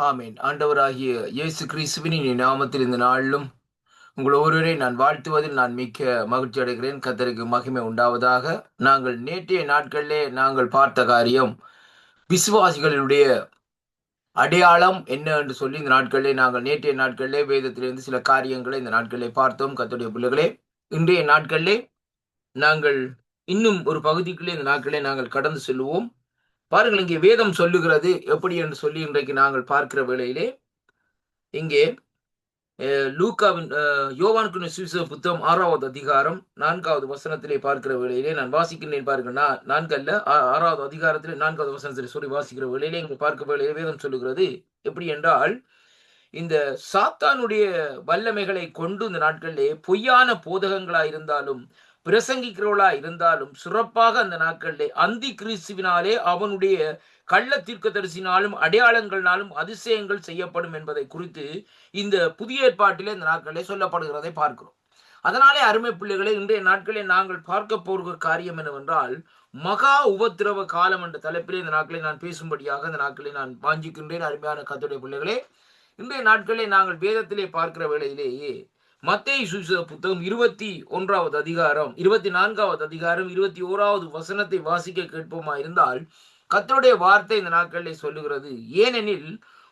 ஆமேன். ஆண்டவராகிய இயேசு கிறிஸ்துவின் நாமத்தில் இந்த நாளிலும் உங்கள் ஒருவரை நான் வாழ்த்துவதில் நான் மிக்க மகிழ்ச்சி அடைகிறேன். கர்த்தருக்கு மகிமை உண்டாவதாக. நாங்கள் நேற்றைய நாட்களிலே நாங்கள் பார்த்த காரியம், விசுவாசிகளுடைய அடையாளம் என்ன என்று சொல்லி இந்த நாட்களிலே நாங்கள் நேற்றைய நாட்களிலே வேதத்திலிருந்து சில காரியங்களை இந்த நாட்களிலே பார்த்தோம். கர்த்தருடைய பிள்ளைகளே, இன்றைய நாட்களிலே நாங்கள் இன்னும் ஒரு பகுதிக்குள்ளே இந்த நாட்களிலே நாங்கள் கடந்து செல்லுவோம். பாருங்கள், இங்கே வேதம் சொல்லுகிறது எப்படி என்று சொல்லி இன்றைக்கு நாங்கள் பார்க்கிற வேளையிலே, இங்கே லூக்காவின் யோவானுக்கு சுவிசேஷ புத்தகம் 6வது அதிகாரம் 4வது வசனத்திலே பார்க்கிற வேளையிலே நான் வாசிக்கிறேன். பாருங்கள், 4 அல்ல, 6வது அதிகாரத்திலே 4வது வசனத்திலே சொல்லி வாசிக்கிற வேளையிலே இங்கே பார்க்க வேளையிலே வேதம் சொல்லுகிறது எப்படி என்றால், இந்த சாத்தானுடைய வல்லமைகளை கொண்டு இந்த நாட்களிலே பொய்யான போதகங்களா இருந்தாலும் பிரசங்கிக்கிறவளா இருந்தாலும் சிறப்பாக அந்த நாட்களிலே அந்தி கிறிஸ்துவினாலே அவனுடைய கள்ள தீர்க்கதரிசினாலும் அடையாளங்களாலும் அதிசயங்கள் செய்யப்படும் என்பதை குறித்து இந்த புதிய ஏற்பாட்டிலே இந்த நாட்களிலே சொல்லப்படுகிறதை பார்க்கிறோம். அதனாலே அருமை பிள்ளைகளை, இன்றைய நாட்களில் நாங்கள் பார்க்க போகிற காரியம் என்னவென்றால், மகா உபத்திரவ காலம் என்ற தலைப்பிலே இந்த நாட்களில் நான் பேசும்படியாக இந்த நாட்களில் நான் வாஞ்சிக்கின்றேன். அருமையான கர்த்தருடைய பிள்ளைகளே, இன்றைய நாட்களில் நாங்கள் வேதத்திலே பார்க்கிற வேளையிலேயே மத்தேயு சுவிசேஷ புத்தகம் 21வது அதிகாரம் 24வது அதிகாரம் 21வது வசனத்தை வாசிக்க கேட்போமா இருந்தால், கர்த்தருடைய வார்த்தை இந்த நாட்களிலே சொல்லுகிறது, ஏனெனில்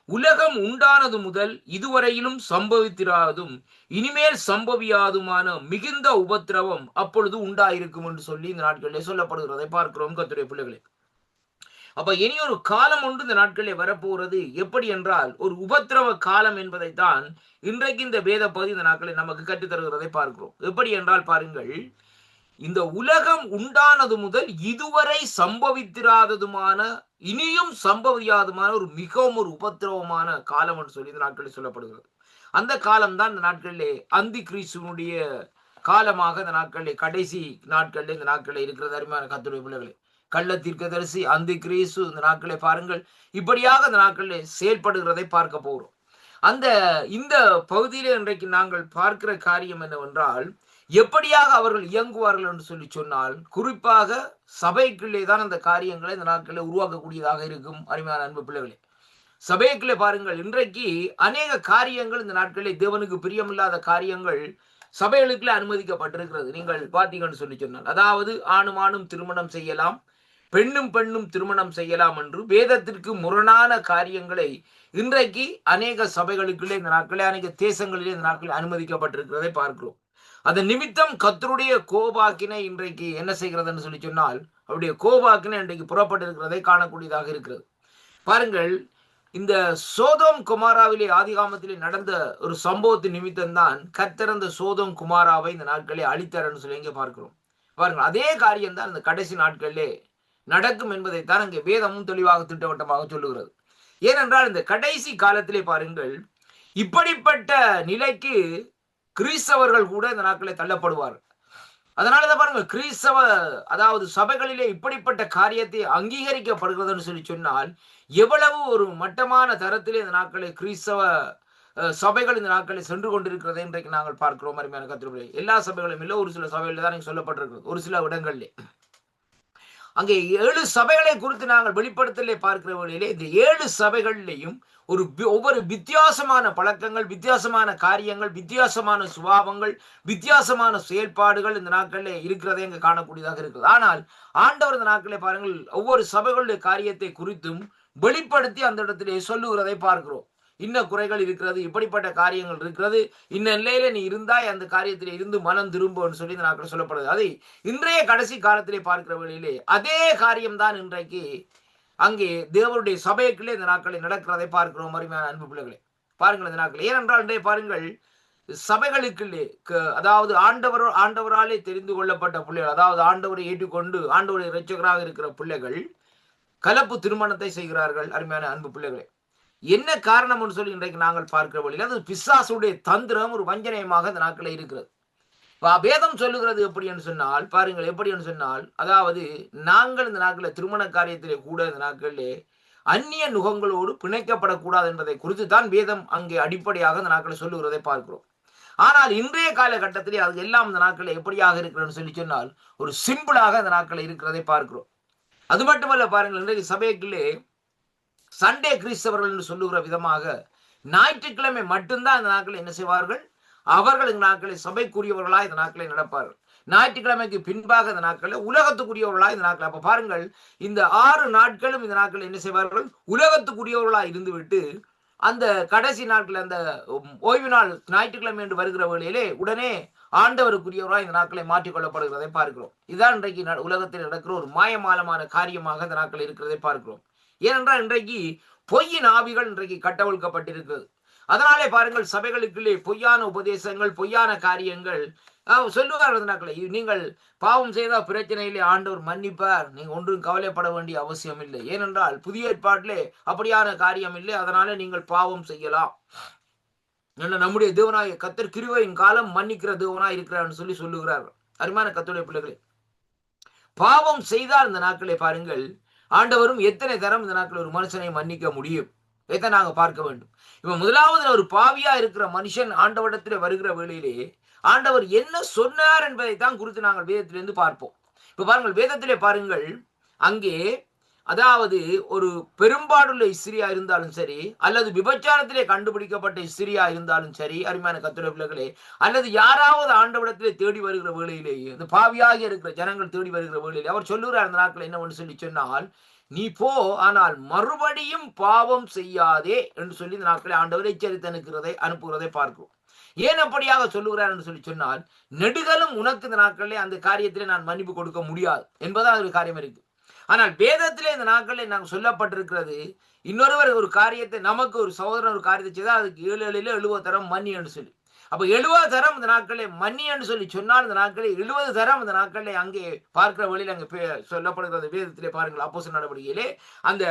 உலகம் உண்டானது முதல் இதுவரையிலும் சம்பவித்திராதும் இனிமேல் சம்பவியாதுமான மிகுந்த உபத்திரவம் அப்பொழுது உண்டாயிருக்கும் என்று சொல்லி இந்த நாட்களிலே சொல்லப்படுகிறதை பார்க்கிறோம். கர்த்தருடைய பிள்ளைகளே, அப்ப இனி ஒரு காலம் ஒன்று இந்த நாட்களிலே வரப்போகிறது. எப்படி என்றால், ஒரு உபத்திரவ காலம் என்பதைத்தான் இன்றைக்கு இந்த வேத பகுதி இந்த நாட்களில் நமக்கு கற்றுத்தருகிறதை பார்க்கிறோம். எப்படி என்றால் பாருங்கள், இந்த உலகம் உண்டானது முதல் இதுவரை சம்பவித்திராததுமான இனியும் சம்பவியாததுமான ஒரு மிகவும் ஒரு உபத்திரவமான காலம் என்று சொல்லி இந்த நாட்களில் சொல்லப்படுகிறது. அந்த காலம்தான் இந்த நாட்களிலே அந்தி கிறிஸ்துவனுடைய காலமாக இந்த நாட்களிலே கடைசி நாட்களில் இந்த நாட்களில் இருக்கிறது. அருமையான கர்த்தருடைய பிள்ளைகளே, கள்ள தீர்க்கதரிசி அந்தி கிறிஸ்து இந்த நாட்களை பாருங்கள், இப்படியாக இந்த நாட்களில் செயல்படுகிறதை பார்க்க போகிறோம். இந்த பகுதியிலே இன்றைக்கு நாங்கள் பார்க்கிற காரியம் என்னவென்றால், எப்படியாக அவர்கள் இயங்குவார்கள் என்று சொல்லி சொன்னால், குறிப்பாக சபைக்குள்ளே தான் அந்த காரியங்களை இந்த நாட்களில் உருவாக்கக்கூடியதாக இருக்கும். அருமையான அன்பு பிள்ளைகளே, சபைக்குள்ளே பாருங்கள், இன்றைக்கு அநேக காரியங்கள் இந்த நாட்களில் தேவனுக்கு பிரியமில்லாத காரியங்கள் சபைகளுக்குள்ளே அனுமதிக்கப்பட்டிருக்கிறது. நீங்கள் பார்த்தீங்கன்னு சொல்லி சொன்னால், அதாவது ஆணும் ஆணும் திருமணம் செய்யலாம், பெண்ணும் பெண்ணும் திருமணம் செய்யலாம் என்று வேதத்திற்கு முரணான காரியங்களை இன்றைக்கு அநேக சபைகளுக்குள்ளே இந்த நாட்களே அநேக தேசங்களிலே இந்த நாட்களில் அனுமதிக்கப்பட்டிருக்கிறதை பார்க்கிறோம். அதன் நிமித்தம் கர்த்தருடைய கோபாக்கினை இன்றைக்கு என்ன செய்கிறதுன்னு சொல்லி சொன்னால், அவருடைய கோபாக்கினை இன்றைக்கு புறப்பட்டிருக்கிறதை காணக்கூடியதாக இருக்கிறது. பாருங்கள், இந்த சோதோம் குமாராவிலே ஆதிகாமத்திலே நடந்த ஒரு சம்பவத்தின் நிமித்தம்தான் கர்த்தர் அந்த சோதோம் குமாராவை இந்த நாட்களே அழித்தார்ன்னு சொல்லி இங்கே பார்க்கிறோம். பாருங்கள், அதே காரியம் தான் இந்த கடைசி நாட்களிலே நடக்கும் என்பதைத்தான் அங்கே வேதமும் தெளிவாக திட்டவட்டமாக சொல்லுகிறது. ஏனென்றால் இந்த கடைசி காலத்திலே பாருங்கள், இப்படிப்பட்ட நிலைக்கு கிறிஸ்தவர்கள் கூட இந்த நாட்களை தள்ளப்படுவார்கள். அதனாலதான் பாருங்க, கிறிஸ்தவ அதாவது சபைகளிலே இப்படிப்பட்ட காரியத்தை அங்கீகரிக்கப்படுகிறதுன்னு சொல்லி சொன்னால், எவ்வளவு ஒரு மட்டமான தரத்திலே இந்த நாட்களை கிறிஸ்தவ சபைகள் இந்த நாட்களில் சென்று கொண்டிருக்கிறதை இன்றைக்கு நாங்கள் பார்க்கிறோம். அருமையான கர்த்தருடைய எல்லா சபைகளும் இல்லை, ஒரு சில சபைகளில் தான் சொல்லப்பட்டிருக்கிறது. ஒரு சில இடங்களிலே அங்கே 7 சபைகளை குறித்து நாங்கள் வெளிப்படுத்தலே பார்க்கிற வழியிலே இந்த 7 சபைகளிலேயும் ஒவ்வொரு வித்தியாசமான பழக்கங்கள், வித்தியாசமான காரியங்கள், வித்தியாசமான சுபாவங்கள், வித்தியாசமான செயல்பாடுகள் இந்த நாட்களிலே இருக்கிறதை இங்கு காணக்கூடியதாக இருக்கிறது. ஆனால் ஆண்டவர் இந்த நாட்களே பாருங்கள், ஒவ்வொரு சபைகளுடைய காரியத்தை குறித்தும் வெளிப்படுத்தி அந்த இடத்திலே சொல்லுகிறதை பார்க்கிறோம். இன்ன குறைகள் இருக்கிறது, இப்படிப்பட்ட காரியங்கள் இருக்கிறது, இன்ன நிலையில நீ இருந்தாய், அந்த காரியத்திலே இருந்து மனம் திரும்புன்னு சொல்லி இந்த நாட்கள் சொல்லப்படுது. அதை இன்றைய கடைசி காலத்திலே பார்க்கிற வழியிலே அதே காரியம்தான் இன்றைக்கு அங்கே தேவனுடைய சபைக்குள்ளே இந்த நாட்களில் நடக்கிறதை பார்க்கிறோம். அருமையான அன்பு பிள்ளைகளே, பாருங்கள் இந்த நாட்கள். ஏனென்றால் இன்றைய பாருங்கள், சபைகளுக்குள்ளே அதாவது ஆண்டவராலே தெரிந்து கொள்ளப்பட்ட பிள்ளைகள், அதாவது ஆண்டவரை ஏற்றுக்கொண்டு ஆண்டவருடைய இரட்சகராக இருக்கிற பிள்ளைகள் கலப்பு திருமணத்தை செய்கிறார்கள். அருமையான அன்பு பிள்ளைகளே, என்ன காரணம் சொல்லி இன்றைக்கு நாங்கள் பார்க்கிற வழியில் அது பிசாசுடைய தந்திரம், ஒரு வஞ்சனையமாக இந்த நாட்களில் இருக்கிறது. வேதம் சொல்லுகிறது எப்படி என்று சொன்னால் பாருங்கள், எப்படி என்று சொன்னால், அதாவது நாங்கள் இந்த நாட்களில் திருமண காரியத்திலே கூட இந்த நாட்களிலே அந்நிய நுகங்களோடு பிணைக்கப்படக்கூடாது என்பதை குறித்து தான் வேதம் அங்கே அடிப்படையாக இந்த நாட்களை சொல்லுகிறதை பார்க்கிறோம். ஆனால் இன்றைய காலகட்டத்திலே அது எல்லாம் இந்த நாட்களில் எப்படியாக இருக்கிறன்னு சொல்லி சொன்னால், ஒரு சிம்பிளாக இந்த நாட்களில் இருக்கிறதை பார்க்கிறோம். அது மட்டுமல்ல பாருங்கள், இன்றைக்கு சபைக்குள்ளே சண்டே கிறிஸ்தவர்கள் என்று சொல்லுகிற விதமாக ஞாயிற்றுக்கிழமை மட்டும்தான் இந்த நாட்களை என்ன செய்வார்கள்? அவர்கள் இந்த நாட்களை சபைக்குரியவர்களாய் இந்த நாட்களை நடப்பார்கள். ஞாயிற்றுக்கிழமைக்கு பின்பாக இந்த நாட்களில் உலகத்துக்குரியவர்களாய் இந்த நாட்கள். அப்ப பாருங்கள், இந்த 6 நாட்களும் இந்த நாட்கள் என்ன செய்வார்கள்? உலகத்துக்குரியவர்களாய் இருந்துவிட்டு அந்த கடைசி நாட்கள் அந்த ஓய்வு நாள் ஞாயிற்றுக்கிழமை என்று வருகிற வேளையிலே உடனே ஆண்டவருக்குரியவராய் இந்த நாட்களை மாற்றிக் கொள்ளப்படுகிறதை பார்க்கிறோம். இதுதான் இன்றைக்கு உலகத்தில் நடக்கிற ஒரு மாயமாலமான காரியமாக இந்த நாட்கள் இருக்கிறதை பார்க்கிறோம். ஏனென்றால் இன்றைக்கு பொய்யின் ஆவிகள் இன்றைக்கு கட்டவிழ்க்கப்பட்டிருக்கிறது. அதனாலே பாருங்கள், சபைகளுக்குள்ளே பொய்யான உபதேசங்கள், பொய்யான காரியங்கள் சொல்லுவார்கள். நாட்களை நீங்கள் பாவம் செய்தால் பிரச்சனையிலே ஆண்டவர் மன்னிப்பார், நீங்க ஒன்றும் கவலைப்பட வேண்டிய அவசியம் இல்லை. ஏனென்றால் புதிய ஏற்பாட்டிலே அப்படியான காரியம் இல்லை. அதனாலே நீங்கள் பாவம் செய்யலாம். நம்முடைய தேவனாய கர்த்தர் கிருபையின் காலம் மன்னிக்கிற தேவனாய் இருக்கிறார் சொல்லி சொல்லுகிறார்கள். அருமையான கர்த்தருடைய பிள்ளைகளே, பாவம் செய்தால் இந்த நாட்களை பாருங்கள், ஆண்டவரும் எத்தனை தரம் இந்த நாட்கள் ஒரு மனுஷனை மன்னிக்க முடியும்? இதை நாங்க பார்க்க வேண்டும். இப்ப முதலாவது ஒரு பாவியா இருக்கிற மனுஷன் ஆண்டவரிடத்திலே வருகிற வேளையிலே ஆண்டவர் என்ன சொன்னார் என்பதை தான் குறித்து நாங்கள் வேதத்திலிருந்து பார்ப்போம். இப்ப பாருங்கள், வேதத்திலே பாருங்கள், அங்கே அதாவது ஒரு பெரும்பாடுள்ள ஸ்திரியா இருந்தாலும் சரி, அல்லது விபச்சாரத்திலே கண்டுபிடிக்கப்பட்ட ஸ்திரியா இருந்தாலும் சரி, அருமையான கர்த்தருடைய பிள்ளைகளே, அல்லது யாராவது ஆண்டவரிடத்திலே தேடி வருகிற வேளையிலேயே, அந்த பாவியாக இருக்கிற ஜனங்கள் தேடி வருகிற வேளையிலே அவர் சொல்லுகிறார் அந்த நாட்கள் என்னவென்று சொல்லி சொன்னால், நீ போ, ஆனால் மறுபடியும் பாவம் செய்யாதே என்று சொல்லி இந்த நாட்களை ஆண்டவர் எச்சரித்து அனுப்புகிறதை பார்க்கிறோம். ஏன் அப்படியாக சொல்லுகிறார் என்று சொல்லி சொன்னால், நெடுகளும் உனக்கு இந்த நாட்களிலே அந்த காரியத்திலே நான் மன்னிப்பு கொடுக்க முடியாது என்பதான் ஒரு காரியம் இருக்கு. ஆனால் வேதத்திலே இந்த நாட்களில் நாங்கள் சொல்லப்பட்டிருக்கிறது, இன்னொருவர் ஒரு காரியத்தை, நமக்கு ஒரு சகோதரன் ஒரு காரியத்தை செய்தால் அதுக்கு 7 தரம் மன்னி என்று சொல்லி, அப்ப 70 தரம் இந்த நாட்களே மன்னி என்று சொல்லி சொன்னால், இந்த நாட்களே 70 தரம் இந்த நாட்களே அங்கே பார்க்கிற வழியில் அங்கே சொல்லப்படுகிறது. வேதத்திலே பாருங்கள், அப்போஸ்தலர் நடவடிக்கையிலே அந்த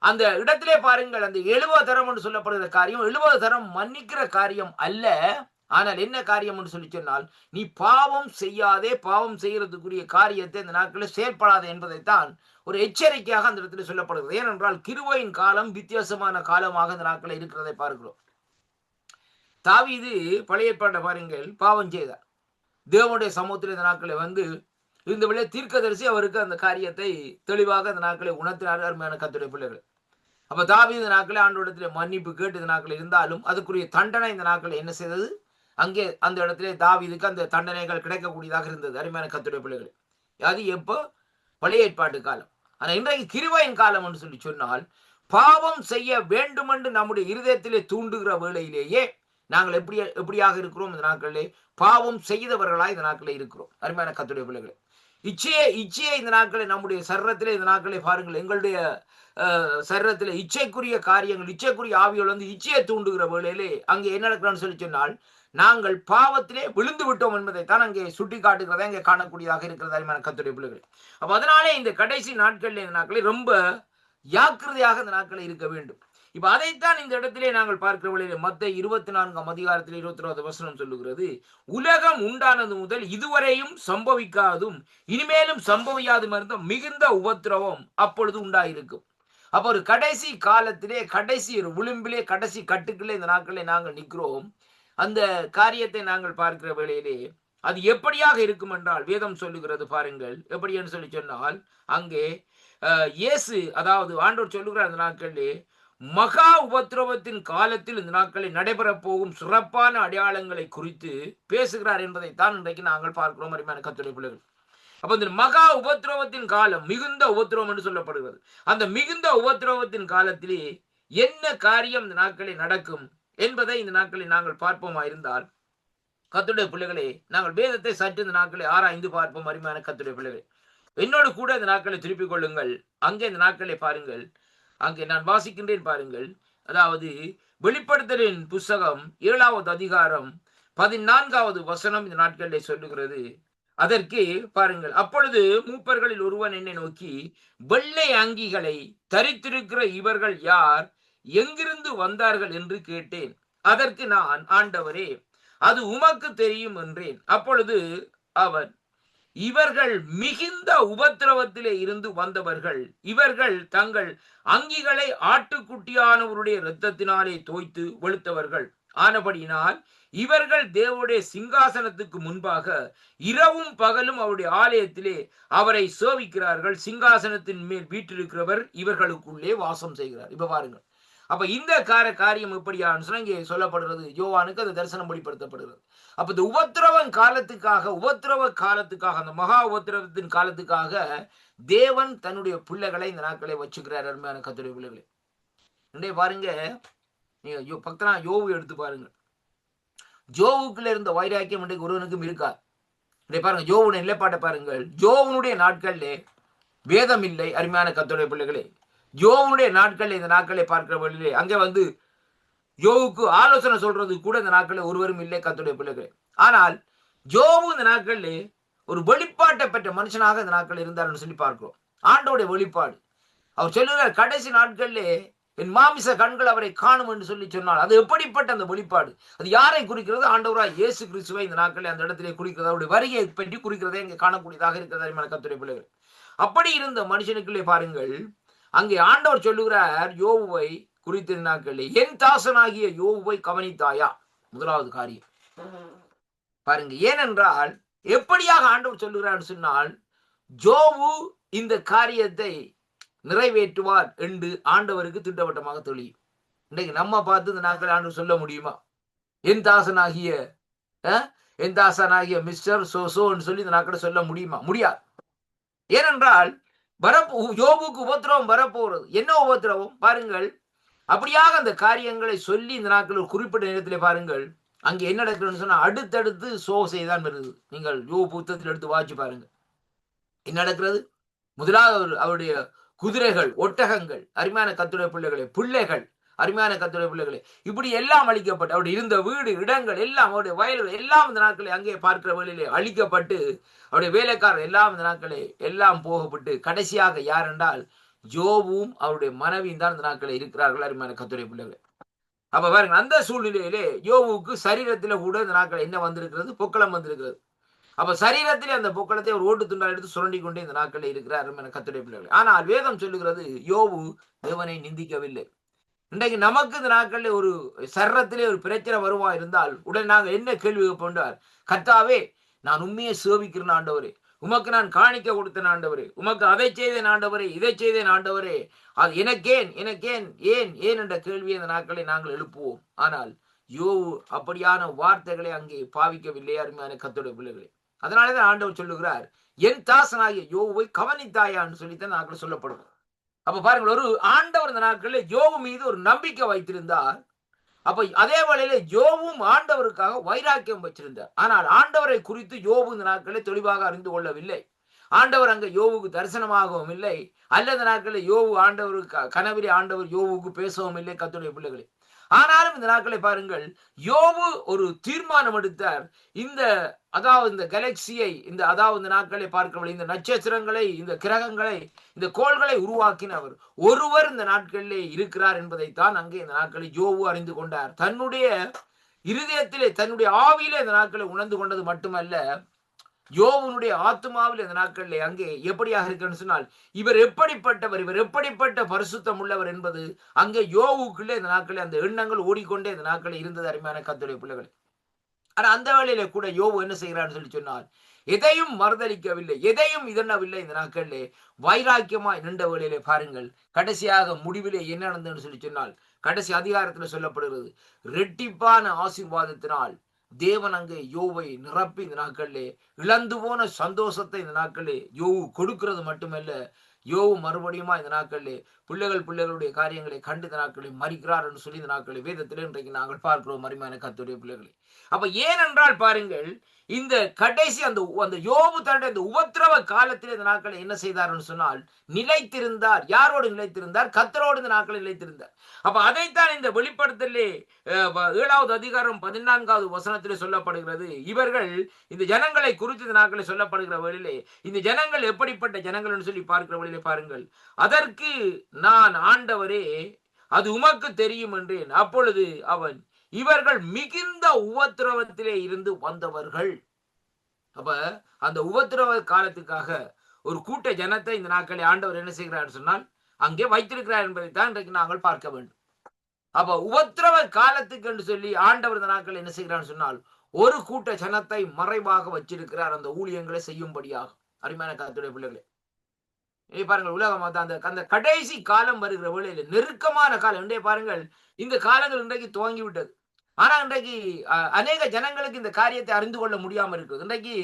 அந்த இடத்திலே பாருங்கள், அந்த 70 தரம் என்று சொல்லப்படுகிற காரியம் 70 தரம் மன்னிக்கிற காரியம் அல்ல. ஆனால் என்ன காரியம் என்று சொல்லி சொன்னால், நீ பாவம் செய்யாதே, பாவம் செய்யறதுக்குரிய காரியத்தை இந்த நாட்களில் செயல்படாதே என்பதைத்தான் ஒரு எச்சரிக்கையாக அந்த இடத்துல சொல்லப்படுகிறது. ஏனென்றால் கிருபையின் காலம் வித்தியாசமான காலமாக இந்த நாட்களில் இருக்கிறதை பார்க்கிறோம். தாவீது பழைய ஏற்பாட்டை பாருங்கள், பாவம் செய்தார். தேவனுடைய சமூகத்தில் இந்த நாட்களை வந்து இருந்தபடியே தீர்க்கதரிசி அவருக்கு அந்த காரியத்தை தெளிவாக இந்த நாட்களை உணர்த்தினார். அருமையான கர்த்தருடைய பிள்ளைகள், அப்ப தாவீது இந்த நாட்களை ஆண்டவரிடத்திலே மன்னிப்பு கேட்டு இந்த நாட்கள் இருந்தாலும் அதுக்குரிய தண்டனை இந்த நாட்கள் என்ன செய்தது? அங்கே அந்த இடத்திலே தாவீதுக்கு அந்த தண்டனைகள் கிடைக்கக்கூடியதாக இருந்தது. அருமையான கர்த்தருடைய பிள்ளைகள், அது எப்போ? பழைய ஏற்பாட்டு காலம். ஆனா இன்றைக்கு கிருபையின் காலம் என்று சொல்லி சொன்னால், பாவம் செய்ய வேண்டும் என்று நம்முடைய இருதயத்திலே தூண்டுகிற வேளையிலேயே நாங்கள் எப்படியாக இருக்கிறோம்? இந்த நாட்களிலே பாவம் செய்தவர்களாய் இந்த நாட்களில் இருக்கிறோம். அருமையான கர்த்தருடைய பிள்ளைகளே, இச்சையை இந்த நாட்களை நம்முடைய சரீரத்திலே இந்த நாட்களை பாருங்கள், எங்களுடைய சரீரத்திலே இச்சைக்குரிய காரியங்கள், இச்சைக்குரிய ஆவிகள் வந்து இச்சையை தூண்டுகிற வேளையிலே அங்கே என்ன நடக்கிறான்னு சொல்லி சொன்னால், நாங்கள் பாவத்திலே விழுந்து விட்டோம் என்பதை தான் அங்கே சுட்டி காட்டுகிறதா அங்கே காணக்கூடியதாக இருக்கிறது. அருமையான கர்த்தருடைய பிள்ளைகளே, அப்ப அதனாலே இந்த கடைசி நாட்களில் இந்த நாட்களை ரொம்ப ஜாக்கிரதையாக இந்த நாட்களை இருக்க வேண்டும். இப்ப அதைத்தான் இந்த இடத்திலே நாங்கள் பார்க்கிற வழியிலே மத்தேயு 24 அதிகாரத்தில் 21 வசனம் சொல்லுகிறது, உலகம் உண்டானது முதல் இதுவரையும் சம்பவிக்காதும் இனிமேலும் சம்பவியாதும் இருந்த மிகுந்த உபத்திரவம் அப்பொழுது உண்டாயிருக்கும். அப்ப ஒரு கடைசி காலத்திலே, கடைசி ஒரு விளிம்பிலே, கடைசி கட்டுக்களே இந்த நாட்களே நாங்கள் நிற்கிறோம். அந்த காரியத்தை நாங்கள் பார்க்கிற வேளையிலே அது எப்படியாக இருக்கும் என்றால் வேதம் சொல்லுகிறது பாருங்கள். எப்படி என்று சொல்லி சொன்னால், அங்கே இயேசு, அதாவது ஆண்டவர் சொல்லுகிறார், அந்த நாட்களிலே மகா உபத்திரவத்தின் காலத்தில் இந்த நாட்களில் நடைபெற போகும் சிறப்பான அடையாளங்களை குறித்து பேசுகிறார் என்பதைத்தான் இன்றைக்கு நாங்கள் பார்க்கிறோம். அருமையான கர்த்தருடைய பிள்ளைகள், அப்ப இந்த மகா உபத்திரவத்தின் காலம், மிகுந்த உபத்திரவம் என்று சொல்லப்படுகிறது. அந்த மிகுந்த உபத்திரவத்தின் காலத்திலே என்ன காரியம் இந்த நாட்களில் நடக்கும் என்பதை இந்த நாட்களில் நாங்கள் பார்ப்போமா இருந்தால், கர்த்தருடைய பிள்ளைகளே, நாங்கள் வேதத்தை சற்று இந்த நாட்களை ஆராய்ந்து பார்ப்போம். அருமையான கர்த்தருடைய பிள்ளைகளே, என்னோடு கூட இந்த நாட்களை திருப்பிக் கொள்ளுங்கள். அங்கே இந்த நாட்களை பாருங்கள், அங்கே நான் வாசிக்கின்றேன் பாருங்கள். அதாவது வெளிப்படுத்தலின் புஸ்தகம் 7வது அதிகாரம் 14வது வசனம் இந்த நாட்களிலே சொல்லுகிறது. அதற்கு பாருங்கள், அப்பொழுது மூப்பர்களில் ஒருவன் என்னை நோக்கி, வெள்ளை அங்கிகளை தரித்திருக்கிற இவர்கள் யார்? எங்கிருந்து வந்தார்கள் என்று கேட்டேன். அதற்கு நான், ஆண்டவரே, அது உமக்கு தெரியும் என்றேன். அப்பொழுது அவர், இவர்கள் மிகுந்த உபத்திரவத்திலே இருந்து வந்தவர்கள், இவர்கள் தங்கள் அங்கிகளை ஆட்டுக்குட்டியானவருடைய இரத்தத்தினாலே தோய்த்து வெளுத்தவர்கள். ஆனபடியினால் இவர்கள் தேவனுடைய சிங்காசனத்துக்கு முன்பாக இரவும் பகலும் அவருடைய ஆலயத்திலே அவரை சேவிக்கிறார்கள். சிங்காசனத்தின் மேல் வீற்றிருக்கிறவர் இவர்களுக்குள்ளே வாசம் செய்கிறார். இப்ப பாருங்க, அப்ப இந்த காரியம் எப்படியான்னு சொன்னா இங்கே சொல்லப்படுறது, யோவானுக்கு அந்த தரிசனம் வெளிப்படுத்தப்படுகிறது. அப்ப இந்த உபத்திரவ காலத்துக்காக அந்த மகா உபத்திரவத்தின் காலத்துக்காக தேவன் தன்னுடைய பிள்ளைகளை இந்த நாட்களை வச்சுக்கிறார். அருமையான கர்த்தருடைய பிள்ளைகளை, இன்றைய பாருங்க, நீங்க பக்தனா யோவு எடுத்து பாருங்க. ஜோவுக்குள்ள இருந்த வைராக்கியம் இன்றைக்கு ஒருவனுக்கும் இருக்கா? இன்றைய பாருங்க, யோவுடைய நிலைப்பாட்டை பாருங்கள். யோவனுடைய நாட்களிலே வேதம் இல்லை. அருமையான கர்த்தருடைய பிள்ளைகளே, யோவுடைய நாட்கள் இந்த நாட்களை பார்க்கிற வழியிலே அங்கே யோவுக்கு ஆலோசனை சொல்றது கூட இந்த நாட்களில் ஒருவரும் இல்லை கர்த்தருடைய பிள்ளைகளே. ஆனால் யோவு இந்த நாட்களிலே ஒரு வெளிப்பாட்டை பெற்ற மனுஷனாக இந்த நாட்கள் இருந்தார்னு சொல்லி பார்க்கிறோம். ஆண்டோடைய வெளிப்பாடு அவர் சொல்லுகிறார், கடைசி நாட்களிலே என் மாமிச கண்கள் அவரை காணும் என்று சொல்லி சொன்னால் அது எப்படிப்பட்ட அந்த வெளிப்பாடு? அது யாரை குறிக்கிறது? ஆண்டவராய் இயேசு கிறிஸ்துவை இந்த நாட்களில் அந்த இடத்திலே குறிக்கிறது. அவருடைய வருகையை பற்றி குறிக்கிறதே இங்கே காணக்கூடியதாக இருக்கிறது கர்த்தருடைய பிள்ளைகள். அப்படி இருந்த மனுஷனுக்குள்ளே பாருங்கள், அங்கே ஆண்டவர் சொல்லுகிறார் யோவுவை குறித்திருந்தாக்களே, என் தாசனாகிய யோவுவை கவனித்தாயா? முதலாவது காரியம் பாருங்க. ஏனென்றால் எப்படியாக ஆண்டவர் சொல்லுகிறார் சொன்னால், யோவு இந்த காரியத்தை நிறைவேற்றுவார் என்று ஆண்டவருக்கு திட்டவட்டமாக தெரியும். இன்றைக்கு நம்ம பார்த்து இந்த நாட்கள் ஆண்டவர் சொல்ல முடியுமா? என் தாசனாகிய மிஸ்டர் சோசோன்னு சொல்லி இந்த நாட்களை சொல்ல முடியுமா? முடியாது. ஏனென்றால் யோபுக்கு உபத்திரவம் வரப்போறது. என்ன உபத்திரவம் பாருங்கள். அப்படியாக அந்த காரியங்களை சொல்லி இந்த நாட்கள் குறிப்பிட்ட நேரத்தில் பாருங்கள், அங்கே என்ன நடக்கிறதுன்னு சொன்னா அடுத்தடுத்து சோசைதான் வருது. நீங்கள் யோபு புத்தகத்தில் எடுத்து வாசி பாருங்க என்ன நடக்கிறது. முதலாவது அவருடைய குதிரைகள், ஒட்டகங்கள், அருமையான கர்த்தருடைய பிள்ளைகள், அருமையான கர்த்தருடைய பிள்ளைகளை, இப்படி எல்லாம் அழிக்கப்பட்டு அவருடைய இருந்த வீடு, இடங்கள் எல்லாம், அவருடைய வயல்கள் எல்லாம் இந்த நாட்களை அங்கே பார்க்கிற வழியிலே அழிக்கப்பட்டு, அவருடைய வேலைக்காரர் எல்லாம் இந்த நாட்களை எல்லாம் போகப்பட்டு, கடைசியாக யார் என்றால் யோபுவும் அவருடைய மனைவியும் தான் இந்த நாட்களை இருக்கிறார்கள். அருமையான கர்த்தருடைய பிள்ளைகளை, அப்ப பாருங்க, அந்த சூழ்நிலையிலே யோபுவுக்கு சரீரத்தில கூட இந்த நாட்கள் என்ன வந்திருக்கிறது? பொக்களம் வந்திருக்கிறது. அப்ப சரீரத்திலே அந்த பொக்களத்தை ஒரு ஓட்டு துண்டால் எடுத்து சுரண்டி கொண்டே இந்த நாட்களில் இருக்கிறார் கர்த்தருடைய பிள்ளைகளை. ஆனால் வேதம் சொல்லுகிறது யோபு தேவனை நிந்திக்கவில்லை. இன்றைக்கு நமக்கு இந்த நாட்களில் ஒரு சரீரத்திலே ஒரு பிரச்சனை வருவா இருந்தால் உடனே நாங்கள் என்ன கேள்வி கேட்போம்? கர்த்தாவே, நான் உண்மையை சேவிக்கிறேன் ஆண்டவரே, உமக்கு நான் காணிக்க கொடுத்தேன் ஆண்டவரே, உமக்கு அதை செய்தேன் ஆண்டவரே, இதை செய்தேன் ஆண்டவரே, அது எனக்கேன் ஏன் என்ற கேள்வியை இந்த நாட்களை நாங்கள் எழுப்புவோம். ஆனால் யோபு அப்படியான வார்த்தைகளை அங்கே பாவிக்கவில்லை. அருமையான கர்த்தருடைய பிள்ளைகளே, அதனாலதான் ஆண்டவர் சொல்லுகிறார், என் தாசனாகிய யோபுவை கவனித்தாயான்னு சொல்லித்தான் நாட்கள் சொல்லப்படும். அப்ப பாருங்கள், ஒரு ஆண்டவர் இந்த நாட்களில் யோபு மீது ஒரு நம்பிக்கை வைத்திருந்தார். அப்ப அதே வேளையில யோபும் ஆண்டவருக்காக வைராக்கியம் வச்சிருந்தார். ஆனால் ஆண்டவரை குறித்து யோபு இந்த நாட்களை தெளிவாக அறிந்து கொள்ளவில்லை. ஆண்டவர் அங்க யோபுக்கு தரிசனமாகவும் இல்லை, அல்லது நாட்களில் யோபு ஆண்டவருக்கு கனவிலே ஆண்டவர் யோபுக்கு பேசவும் இல்லை. கர்த்தருடைய பிள்ளைகளே, ஆனாலும் இந்த நாட்களை பாருங்கள், யோபு ஒரு தீர்மானம் எடுத்தார். இந்த கேலக்சியை, இந்த நாட்களை பார்க்கவில்லை, இந்த நட்சத்திரங்களை, இந்த கிரகங்களை, இந்த கோள்களை உருவாக்கினவர் ஒருவர் இந்த நாட்களிலே இருக்கிறார் என்பதைத்தான் அங்கே இந்த நாட்களில் யோபு அறிந்து கொண்டார். தன்னுடைய இருதயத்திலே, தன்னுடைய ஆவியிலே இந்த நாட்களை உணர்ந்து கொண்டது மட்டுமல்ல, யோபுனுடைய ஆத்மாவில் இந்த நாட்களிலே அங்கே எப்படியாக இருக்குன்னு சொன்னால், இவர் எப்படிப்பட்ட பரிசுத்தம் உள்ளவர் என்பது அங்கே யோபுக்குள்ளே இந்த நாட்களில் அந்த எண்ணங்கள் ஓடிக்கொண்டே இந்த நாட்களில் இருந்தது. அருமையான கர்த்தருடைய பிள்ளைகளை, ஆனா அந்த வேளையில கூட யோபு என்ன செய்கிறான்னு சொல்லி சொன்னால், எதையும் மறுதளிக்கவில்லை, எதையும் இதனவில்லை. இந்த நாட்களிலே வைராக்கியமாய் நின்ற வேளையிலே பாருங்கள், கடைசியாக முடிவிலே என்ன நடந்ததுன்னு சொல்லி சொன்னால், கடைசி அதிகாரத்தில் சொல்லப்படுகிறது, ரெட்டிப்பான ஆசீர்வாதத்தினால் தேவன் அங்கே யோவை நிரப்பி இந்த நாட்களிலே இழந்து போன சந்தோஷத்தை இந்த நாட்களிலே யோவு கொடுக்கிறது மட்டுமல்ல, யோவு மறுபடியுமா இந்த நாட்களிலே பிள்ளைகளுடைய காரியங்களை கண்டு இந்த நாட்களை மறிக்கிறார் என்று சொல்லி இந்த நாட்களை வேதத்திலே இன்றைக்கு நாங்கள் பார்க்கிறோம். அருமையான கர்த்தருடைய பிள்ளைகளை, அப்ப ஏனென்றால் பாருங்கள், இந்த கடைசி அந்த யோபு தன்னுடைய அந்த உபத்திரவ காலத்தில் இந்த நாட்களை என்ன செய்தார்னு சொன்னால் நிலைத்திருந்தார். யாரோடு நிலைத்திருந்தார்? கர்த்தரோடு இந்த நாட்களை நிலைத்திருந்தார். அப்ப அதைத்தான் இந்த வெளிப்படுத்தலே 7வது அதிகாரம் 14வது வசனத்திலே சொல்லப்படுகிறது. இவர்கள் இந்த ஜனங்களை குறித்து இந்த நாட்களை சொல்லப்படுகிற வழியிலே, இந்த ஜனங்கள் எப்படிப்பட்ட ஜனங்கள் சொல்லி பார்க்கிற வழியிலே பாருங்கள், அதற்கு நான் ஆண்டவரே அது உமக்கு தெரியும் என்றேன். அப்பொழுது அவன், இவர்கள் மிகுந்த உபத்திரவத்திலே இருந்து வந்தவர்கள். அப்ப அந்த உபத்திரவ காலத்துக்காக ஒரு கூட்ட ஜனத்தை இந்த நாட்களை ஆண்டவர் என்ன செய்கிறார் சொன்னால் அங்கே வைத்திருக்கிறார் என்பதைத்தான் இன்றைக்கு நாங்கள் பார்க்க வேண்டும். அப்ப உபத்திரவ காலத்துக்கு என்று சொல்லி ஆண்டவர் இந்த நாட்கள் என்ன செய்கிறான்னு சொன்னால் ஒரு கூட்ட ஜனத்தை மறைவாக வச்சிருக்கிறார் அந்த ஊழியங்களை செய்யும்படியாக. அருமையான கர்த்தருடைய பிள்ளைகளே, பாருங்கள், உலகம் அந்த அந்த கடைசி காலம் வருகிற வேளையில நெருக்கமான காலம் இன்றைய பாருங்கள், இந்த காலங்கள் இன்றைக்கு துவங்கி விட்டது. ஆனா இன்றைக்கு அநேக ஜனங்களுக்கு இந்த காரியத்தை அறிந்து கொள்ள முடியாம இருக்குது. இன்றைக்கு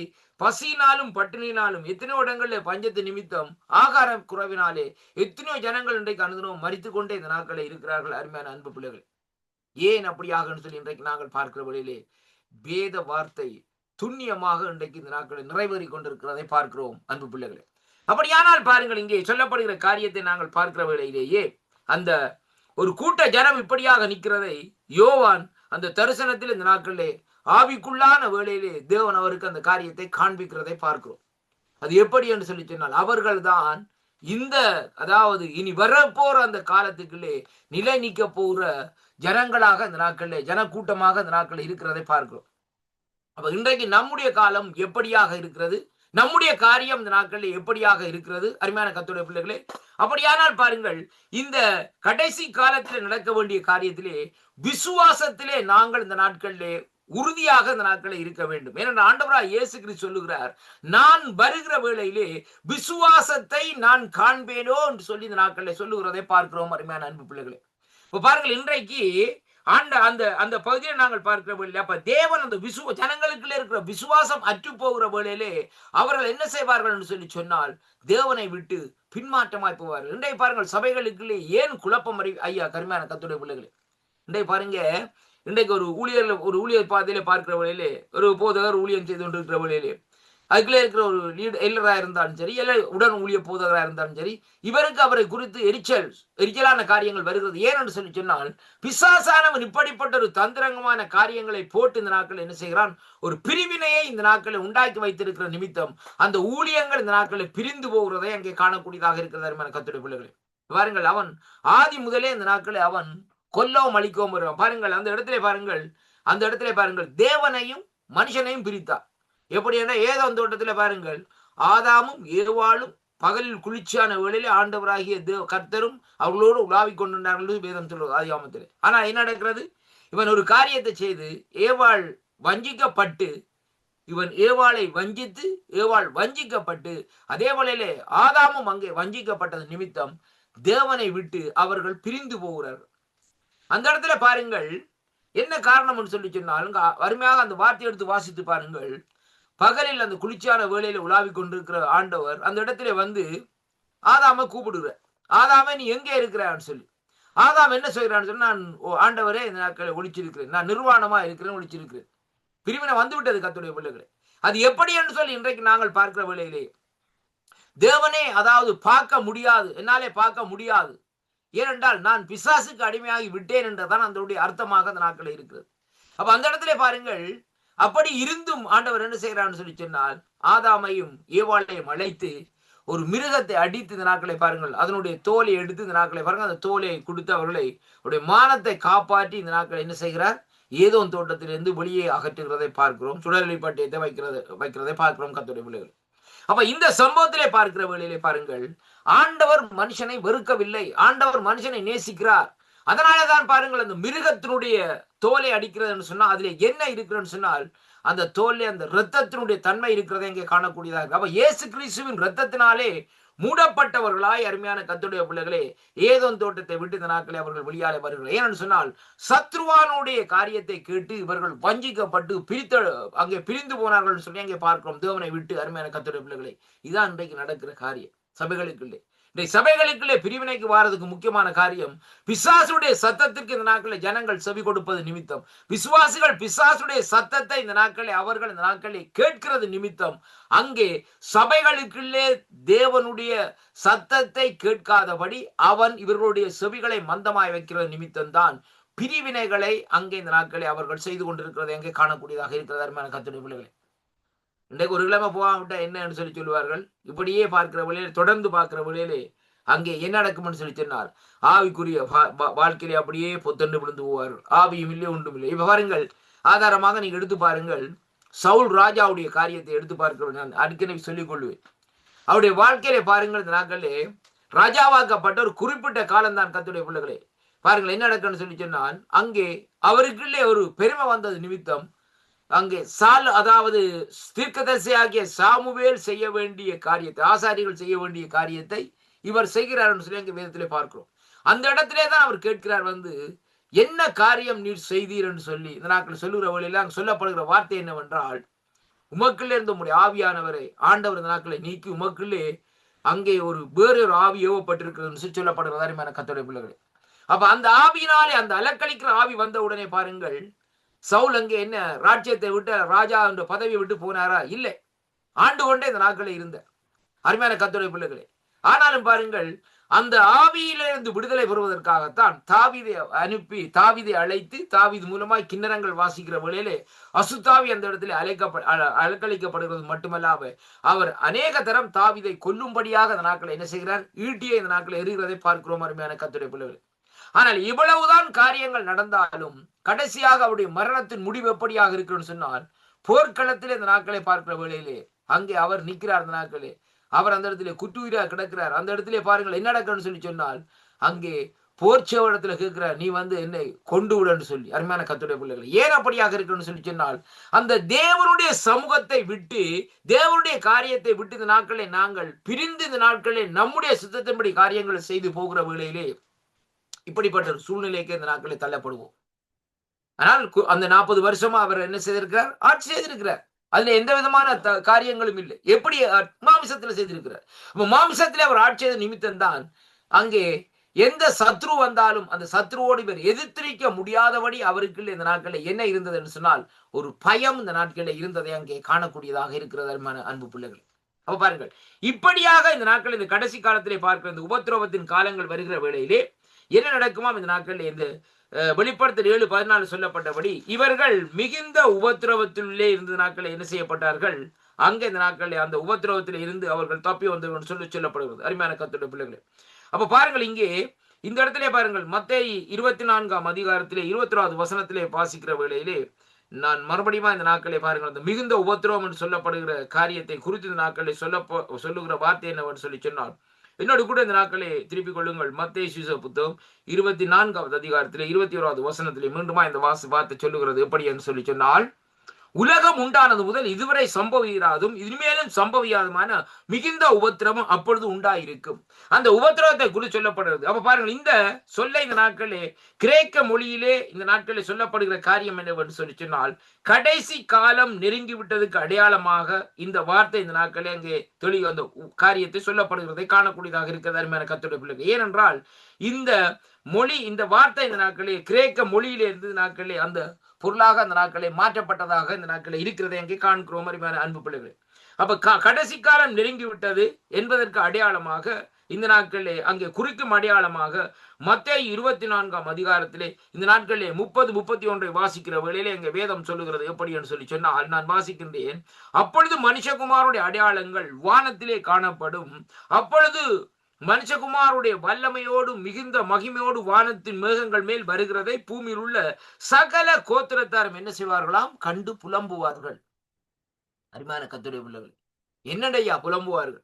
பசியினாலும் பட்டினியினாலும் எத்தனையோ இடங்கள்ல பஞ்சத்து நிமித்தம் ஆகார குறைவினாலே எத்தனையோ ஜனங்கள் இன்றைக்கு அனுதினமும் மரித்து கொண்டே இந்த நாட்களில் இருக்கிறார்கள். அருமையான அன்பு பிள்ளைகள், ஏன் அப்படியாக சொல்லி இன்றைக்கு நாங்கள் பார்க்கிற வழியிலே வேத வார்த்தை துண்ணியமாக இன்றைக்கு இந்த நாட்களில் நிறைவேறி கொண்டிருக்கிறதை பார்க்கிறோம் அன்பு பிள்ளைகளே. அப்படியானால் பாருங்கள், இங்கே சொல்லப்படுகிற காரியத்தை நாங்கள் பார்க்கிற வேளையிலேயே அந்த ஒரு கூட்ட ஜனம் இப்படியாக நிற்கிறதை யோவான் அந்த தரிசனத்தில் இந்த நாட்களிலே ஆவிக்குள்ளான வேளையிலே தேவன் அவருக்கு அந்த காரியத்தை காண்பிக்கிறதை பார்க்கிறோம். அது எப்படி என்று சொல்லி சொன்னால் அவர்கள் தான் இந்த அதாவது இனி வரப்போற அந்த காலத்துக்குள்ளே நிலை நிற்க போகிற ஜனங்களாக இந்த நாட்களிலே ஜனக்கூட்டமாக இந்த நாட்களில் இருக்கிறதை பார்க்கிறோம். அப்ப இன்றைக்கு நம்முடைய காலம் எப்படியாக இருக்கிறது, நம்முடைய காரியம் இந்த நாட்களில் எப்படியாக இருக்கிறது அருமையான கர்த்தருடைய பிள்ளைகளே. அப்படியானால் பாருங்கள், இந்த கடைசி காலத்தில் நடக்க வேண்டிய காரியத்திலே விசுவாசத்திலே நாங்கள் இந்த நாட்களிலே உறுதியாக இந்த நாட்களில் இருக்க வேண்டும். ஏனென்றால் ஆண்டவராய் இயேசு கிறிஸ்து சொல்லுகிறார், நான் வருகிற வேளையிலே விசுவாசத்தை நான் காண்பேனோ என்று சொல்லி இந்த நாட்களில் சொல்லுகிறதை பார்க்கிறோம் அருமையான அன்பு பிள்ளைகளே. இப்ப பாருங்கள், இன்றைக்கு அந்த அந்த பகுதியை நாங்கள் பார்க்கிற வேளையிலே அப்ப தேவன் அந்த ஜனங்களுக்குள்ளே இருக்கிற விசுவாசம் அற்று போகிற வேளையிலே அவர்கள் என்ன செய்வார்கள் என்று சொல்லி சொன்னால் தேவனை விட்டு பின்மாற்றமாய் போவார்கள். இன்றைய பாருங்கள், சபைகளுக்குள்ளே ஏன் குழப்பம் ஐயா கருமையான கர்த்தருடைய பிள்ளைகளே. இன்றைய பாருங்க, இன்றைக்கு ஒரு ஊழியர் பாதையில பார்க்கிற வேளையிலே ஒரு போதகர் ஊழியம் செய்து கொண்டிருக்கிற வேளையிலே அதுக்குள்ளே இருக்கிற ஒரு எல்லராக இருந்தாலும் சரி, உடன் ஊழிய போதகராக இருந்தாலும் சரி, இவருக்கு அவரை குறித்து எரிச்சலான காரியங்கள் வருகிறது. ஏனென்று சொல்லி சொன்னால் பிசாசானவன் இப்படிப்பட்ட ஒரு தந்திரங்கமான காரியங்களை போட்டு இந்த நாட்கள் என்ன செய்கிறான், ஒரு பிரிவினையை இந்த நாட்களை உண்டாக்கி வைத்திருக்கிற நிமித்தம் அந்த ஊழியங்கள் இந்த நாட்களை பிரிந்து போகிறதை அங்கே காணக்கூடியதாக இருக்கிறது அருமையான கர்த்தருடைய பிள்ளைகளே. பாருங்கள், அவன் ஆதி முதலே இந்த நாட்களை அவன் கொல்லவும் அழிக்கவும் வருவான். பாருங்கள், அந்த இடத்திலே பாருங்கள் தேவனையும் மனுஷனையும் பிரித்தார். எப்படி என்ற ஏதோம் தோட்டத்துல பாருங்கள், ஆதாமும் ஏவாளும் பகலில் குளிர்ச்சியான வேளையிலே ஆண்டவராகிய கர்த்தரும் அவர்களோடு உலாவிக் கொண்டிருந்தார்கள் வேதம் சொல்லுவது ஆதியாகமத்திலே. ஆனா என்ன நடக்கிறது, இவன் ஒரு காரியத்தை செய்து ஏவாள் வஞ்சிக்கப்பட்டு இவன் ஏவாளை வஞ்சித்து ஏவாள் வஞ்சிக்கப்பட்டு அதே வேளையிலே ஆதாமும் அங்கே வஞ்சிக்கப்பட்டது நிமித்தம் தேவனை விட்டு அவர்கள் பிரிந்து போகிறார்கள். அந்த இடத்துல பாருங்கள் என்ன காரணம் சொல்லி சொன்னால் அருமையாக அந்த வார்த்தை எடுத்து வாசித்து பாருங்கள். பகலில் அந்த குளிர்ச்சியான வேளையில உலாவிக் கொண்டிருக்கிற ஆண்டவர் அந்த இடத்துல வந்து ஆதாம கூப்பிடுகிறார். ஆதாம நீ எங்கே இருக்கிறான்னு சொல்லி. ஆதாம் என்ன சொல்கிறான்னு சொல்லி, நான் ஆண்டவரே இந்த நாட்களை ஒழிச்சிருக்கிறேன், நான் நிர்வாணமா இருக்கிறேன், ஒழிச்சிருக்கிறேன். பிரிவினை வந்து விட்டது கர்த்தருடைய பிள்ளைகளே. அது எப்படி என்று சொல்லி இன்றைக்கு நாங்கள் பார்க்கிற வேளையிலே தேவனே அதாவது பார்க்க முடியாது, என்னாலே பார்க்க முடியாது, ஏனென்றால் நான் பிசாசுக்கு அடிமையாகி விட்டேன் என்றதான் அதனுடைய அர்த்தமாக அந்த நாட்கள் இருக்கிறது. அப்ப அந்த இடத்துல பாருங்கள், அப்படி இருந்தும் ஆண்டவர் என்ன செய்யறான்னு சொல்லி சொன்னால் ஆதாமையும் ஏவாளையும் அழைத்து ஒரு மிருகத்தை அடித்து இந்த நாட்களை பாருங்கள், அதனுடைய தோலை எடுத்து இந்த நாட்களை பாருங்கள், அந்த தோலை கொடுத்து அவர்களை மானத்தை காப்பாற்றி இந்த நாட்களை என்ன செய்கிறார், ஏதோ தோட்டத்திலிருந்து வெளியே அகற்றுகிறதை பார்க்கிறோம். சுடலை பட்டியத்தை வைக்கிறதை பார்க்கிறோம் கர்த்தருடைய பிள்ளைகள். அப்ப இந்த சம்பவத்திலே பார்க்கிற வேளையிலே பாருங்கள், ஆண்டவர் மனுஷனை வெறுக்கவில்லை, ஆண்டவர் மனுஷனை நேசிக்கிறார். அதனாலதான் பாருங்கள், அந்த மிருகத்தினுடைய தோலை அடிக்கிறதுன்னு சொன்னா அதுல என்ன இருக்கிறதுன்னு சொன்னால் அந்த தோல்ல அந்த இரத்தத்தினுடைய தன்மை இருக்கிறதை இங்கே காணக்கூடியதாக. அப்ப இயேசு கிறிஸ்துவின் இரத்தத்தினாலே மூடப்பட்டவர்களாய் அருமையான கர்த்தருடைய பிள்ளைகளே ஏதோம் தோட்டத்தை விட்டு இந்த நாட்களை அவர்கள் வெளியாலே வருகிறார். ஏன்னு சொன்னால் சத்ருவானுடைய காரியத்தை கேட்டு இவர்கள் வஞ்சிக்கப்பட்டு அங்கே பிரிந்து போனார்கள் சொல்லி அங்கே பார்க்கிறோம் தேவனை விட்டு அருமையான கர்த்தருடைய பிள்ளைகளே. இதான் இன்றைக்கு நடக்கிற காரியம் சபைகளுக்குள்ளே. சபைகளுக்குள்ளே பிரிவினைக்கு வாரதுக்கு முக்கியமான காரியம் பிசாசுடைய சத்தத்திற்கு இந்த நாட்களில் ஜனங்கள் செவி கொடுப்பது நிமித்தம், விசுவாசிகள் பிசாசுடைய சத்தத்தை இந்த நாட்களில் அவர்கள் இந்த நாட்களில் கேட்கிறது நிமித்தம் அங்கே சபைகளுக்குள்ளே தேவனுடைய சத்தத்தை கேட்காதபடி அவன் இவர்களுடைய செவிகளை மந்தமாய் வைக்கிறது நிமித்தம் தான் பிரிவினைகளை அங்கே இந்த நாட்களை அவர்கள் செய்து கொண்டிருக்கிறதை அங்கே காணக்கூடியதாக இருக்கிறது அருமையான கர்த்தருடைய பிள்ளைகளே. இன்றைக்கு ஒரு கிழமை போகாவிட்டா என்னன்னு சொல்லி சொல்லுவார்கள். இப்படியே பார்க்கிற வழியிலே தொடர்ந்து பார்க்கிற வழியிலே அங்கே என்ன நடக்கும்னு சொல்லி சொன்னார், ஆவிக்குரிய வாழ்க்கையிலே அப்படியே பொத்தண்டு விழுந்து போவார்கள். ஆவியும் இல்லை ஒன்றும் இல்லை. இப்ப பாருங்கள், ஆதாரமாக நீங்க எடுத்து பாருங்கள், சவுல் ராஜாவுடைய காரியத்தை எடுத்து பார்க்கிற நான் அடிக்கடி சொல்லிக் கொள்வேன். அவருடைய வாழ்க்கையிலே பாருங்கள், இந்த நாட்களே ராஜாவாக்கப்பட்ட ஒரு குறிப்பிட்ட காலம் தான் கர்த்தருடைய பிள்ளைகளே. பாருங்கள் என்ன நடக்குன்னு சொல்லி சொன்னால், அங்கே அவருக்குள்ளே ஒரு பெருமை வந்தது நிமித்தம் அங்கே அதாவது தீர்க்கதரிசியாகிய சாமுவேல் செய்ய வேண்டிய காரியத்தை, ஆசாரிகள் செய்ய வேண்டிய காரியத்தை இவர் செய்கிறார் என்று சொல்லி அங்கே வேதத்திலே பார்க்கிறோம். அந்த இடத்திலே தான் அவர் கேட்கிறார் வந்து, என்ன காரியம் நீர் செய்தீர் என்று சொல்லி இந்த நாட்கள் சொல்லுகிற வழியில அங்கு சொல்லப்படுகிற வார்த்தை என்னவென்றால், உமக்குள்ளே இருந்த உங்களுடைய ஆவியானவரை ஆண்டவர் இந்த நாட்களை நீக்கி உமக்குள்ளே அங்கே ஒரு வேறொரு ஆவி ஏவப்பட்டிருக்கிறது சொல்லப்படுகிறது அருமையான கர்த்தருடைய பிள்ளைகளே. அப்ப அந்த ஆவியினாலே அந்த அலக்களிக்கிற ஆவி வந்த உடனே பாருங்கள், சவுல் அங்கே என்ன ராஜ்யத்தை விட்டு ராஜா என்ற பதவியை விட்டு போனாரா? இல்லை, ஆண்டு கொண்டே இந்த நாட்களில் இருந்த அருமையான கர்த்தருடைய பிள்ளைகளே. ஆனாலும் பாருங்கள், அந்த ஆவியிலிருந்து விடுதலை பெறுவதற்காகத்தான் தாவீதை அனுப்பி, தாவீதை அழைத்து, தாவீது மூலமாய் கிண்ணறங்கள் வாசிக்கிற வேளையிலே அசுத்தாவி அந்த இடத்துல அலக்களிக்கப்படுகிறது மட்டுமல்லாம அவர் அநேக தரம் தாவீதை கொல்லும்படியாக அந்த நாட்களை என்ன செய்கிறார்? ஈட்டியை இந்த நாட்களை எறிகிறதை பார்க்கிறோம் அருமையான கர்த்தருடைய பிள்ளைகளே. ஆனால் இவ்வளவுதான் காரியங்கள் நடந்தாலும் கடைசியாக அவருடைய மரணத்தின் முடிவு எப்படியாக இருக்குன்னு சொன்னால், போர்க்களத்திலே இந்த நாட்களை பார்க்கிற வேளையிலே அங்கே அவர் நிற்கிறார். அந்த நாட்களே அவர் அந்த இடத்துல குட்டுயிரா கிடக்கிறார். அந்த இடத்திலே பாருங்கள் என்ன நடக்குன்னு சொல்லி சொன்னால், அங்கே போர்ச்சேவடத்துல கேட்கிறார், நீ வந்து என்னை கொண்டு விடன்னு சொல்லி. அருமையான கர்த்தருடைய பிள்ளைகள், ஏன் அப்படியாக இருக்குன்னு சொல்லி சொன்னால், அந்த தேவனுடைய சமூகத்தை விட்டு, தேவனுடைய காரியத்தை விட்டு இந்த நாட்களை நாங்கள் பிரிந்து இந்த நாட்களில் நம்முடைய சித்தத்தின்படி காரியங்களை செய்து போகிற வேளையிலே இப்படிப்பட்ட ஒரு சூழ்நிலைக்கு இந்த நாட்களை தள்ளப்படுவோம். ஆனால் அந்த 40 வருஷமா அவர் என்ன செய்திருக்கிறார்? ஆட்சி செய்திருக்கிறார். அதுல எந்த விதமான காரியங்களும் இல்லை. எப்படி? மாம்சத்துல செய்திருக்கிறார். மாம்சத்திலே அவர் ஆட்சி செய்த நிமித்தம் தான் அங்கே எந்த சத்ரு வந்தாலும் அந்த சத்ருவோடு இவர் எதிர்த்திருக்க முடியாதபடி அவருக்குள்ள இந்த நாட்களில் என்ன இருந்தது என்று சொன்னால், ஒரு பயம் இந்த நாட்களில் இருந்ததை அங்கே காணக்கூடியதாக இருக்கிறது அன்பு பிள்ளைகள். அப்ப பாருங்கள், இப்படியாக இந்த நாட்கள் இந்த கடைசி காலத்திலே பார்க்கிற இந்த உபத்திரவத்தின் காலங்கள் வருகிற வேளையிலே என்ன நடக்குமா? இந்த நாட்களில் இந்த வெளிப்படுத்தல் 7:14 சொல்லப்பட்டபடி இவர்கள் மிகுந்த உபத்திரவத்திலே இருந்த நாட்களில் என்ன செய்யப்பட்டார்கள்? அங்கே இந்த நாட்களில் அந்த உபத்திரவத்தில் இருந்து அவர்கள் தப்பி வந்தவர்கள் சொல்லப்படுகிறது அருமையான கர்த்தருடைய பிள்ளைகளே. அப்ப பாருங்கள், இங்கே இந்த இடத்திலே பாருங்கள், மத்தேயு 24ஆம் அதிகாரத்திலே 21வது வசனத்திலே வாசிக்கிற வேளையிலே நான் மறுபடியும் இந்த நாட்களை பாருங்கள், அந்த மிகுந்த உபத்திரவம் என்று சொல்லப்படுகிற காரியத்தை குறித்து இந்த நாட்களை சொல்லுகிற வார்த்தை என்னவென்று சொல்லி சொன்னால், என்னோடு கூட இந்த நாட்களை திருப்பிக் கொள்ளுங்கள். மத்தேயு சுவிசேஷ புத்தகம் 24வது அதிகாரத்திலே 21வது வசனத்திலே மீண்டுமா இந்த வார்த்தை சொல்லுகிறது எப்படி என்று சொல்லி சொன்னால், உலகம் உண்டானது முதல் இதுவரை சம்பவியாதும் இனிமேலும் சம்பவியாதுமான மிகுந்த உபத்திரவம் அப்பொழுது உண்டாயிருக்கும். அந்த உபத்திரவத்தை குறித்து சொல்லப்படுகிறது. அப்ப பாருங்கள், இந்த சொல்ல இந்த நாட்களே கிரேக்க மொழியிலே இந்த நாட்களில் சொல்லப்படுகிற காரியம் என்னவென்று சொல்லி சொன்னால், கடைசி காலம் நெருங்கி விட்டதுக்கு அடையாளமாக இந்த வார்த்தை இந்த நாட்களே அங்கே தெளிவு அந்த காரியத்தை சொல்லப்படுகிறதை காணக்கூடியதாக இருக்கிறது அருமையான கர்த்தருடைய பிள்ளைகள். ஏனென்றால் இந்த மொழி, இந்த வார்த்தை இந்த நாட்களே கிரேக்க மொழியிலே இருந்து நாட்களே அந்த பொருளாக அந்த நாட்களை மாற்றப்பட்டதாக இந்த நாட்களை இருக்கிறதை அங்கே காண்கிறோம் அருமையான அன்பு பிள்ளைகளே. அப்ப கடைசி காலம் நெருங்கி விட்டது என்பதற்கு அடையாளமாக இந்த நாட்களிலே அங்கே குறிக்கும் அடையாளமாக மத்தேயு 24ஆம் அதிகாரத்திலே இந்த நாட்களிலே 30-31 வாசிக்கிற வேளையிலே எங்க வேதம் சொல்லுகிறது எப்படி என்று சொல்லி சொன்னால், நான் வாசிக்கின்றேன். அப்பொழுது மனுஷகுமாருடைய அடையாளங்கள் வானத்திலே காணப்படும். அப்பொழுது மனுஷகுமாருடைய வல்லமையோடு மிகுந்த மகிமையோடு வானத்தின் மேகங்கள் மேல் வருகிறதை பூமியில் உள்ள சகல கோத்திரத்தாரும் என்ன செய்வார்களாம்? கண்டு புலம்புவார்கள். அருமையான கர்த்தருடைய பிள்ளைகள், என்னடையா புலம்புவார்கள்?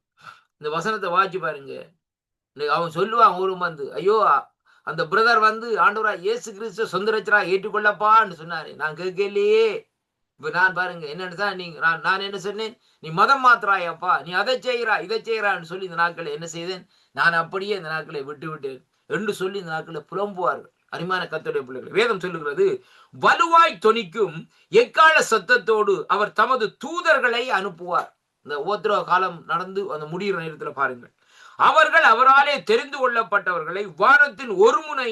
இந்த வசனத்தை வாசி பாருங்க. அவன் சொல்லுவான் ஒரு வந்து, ஐயோ அந்த பிரதர் வந்து ஆண்டவராய் இயேசு கிறிஸ்து சொந்த ரட்சகரா ஏற்றுக்கொள்ளப்பான்னு சொன்னாரு, நான் கேட்கலையே. இப்ப நான் பாருங்க என்னன்னு நீங்க நான் என்ன சொன்னேன்? நீ மதம் மாத்திராயப்பா, நீ அதை செய்கிறா இதை செய்யறான்னு சொல்லி இந்த நாட்களை என்ன செய்தேன்? நான் அப்படியே இந்த நாட்களை விட்டு விட்டேன் என்று சொல்லி இந்த நாட்களை புலம்புவார்கள். அருமையான கர்த்தருடைய பிள்ளைகள், வேதம் சொல்லுகிறது, வலுவாய் தொனிக்கும் எக்கால சத்தத்தோடு அவர் தமது தூதர்களை அனுப்புவார். இந்த உபத்திரவ காலம் நடந்து அந்த முடிகிற நேரத்தில் பாருங்கள், அவர்கள் அவராலே தெரிந்து கொள்ளப்பட்டவர்களை வானத்தின் ஒரு முனை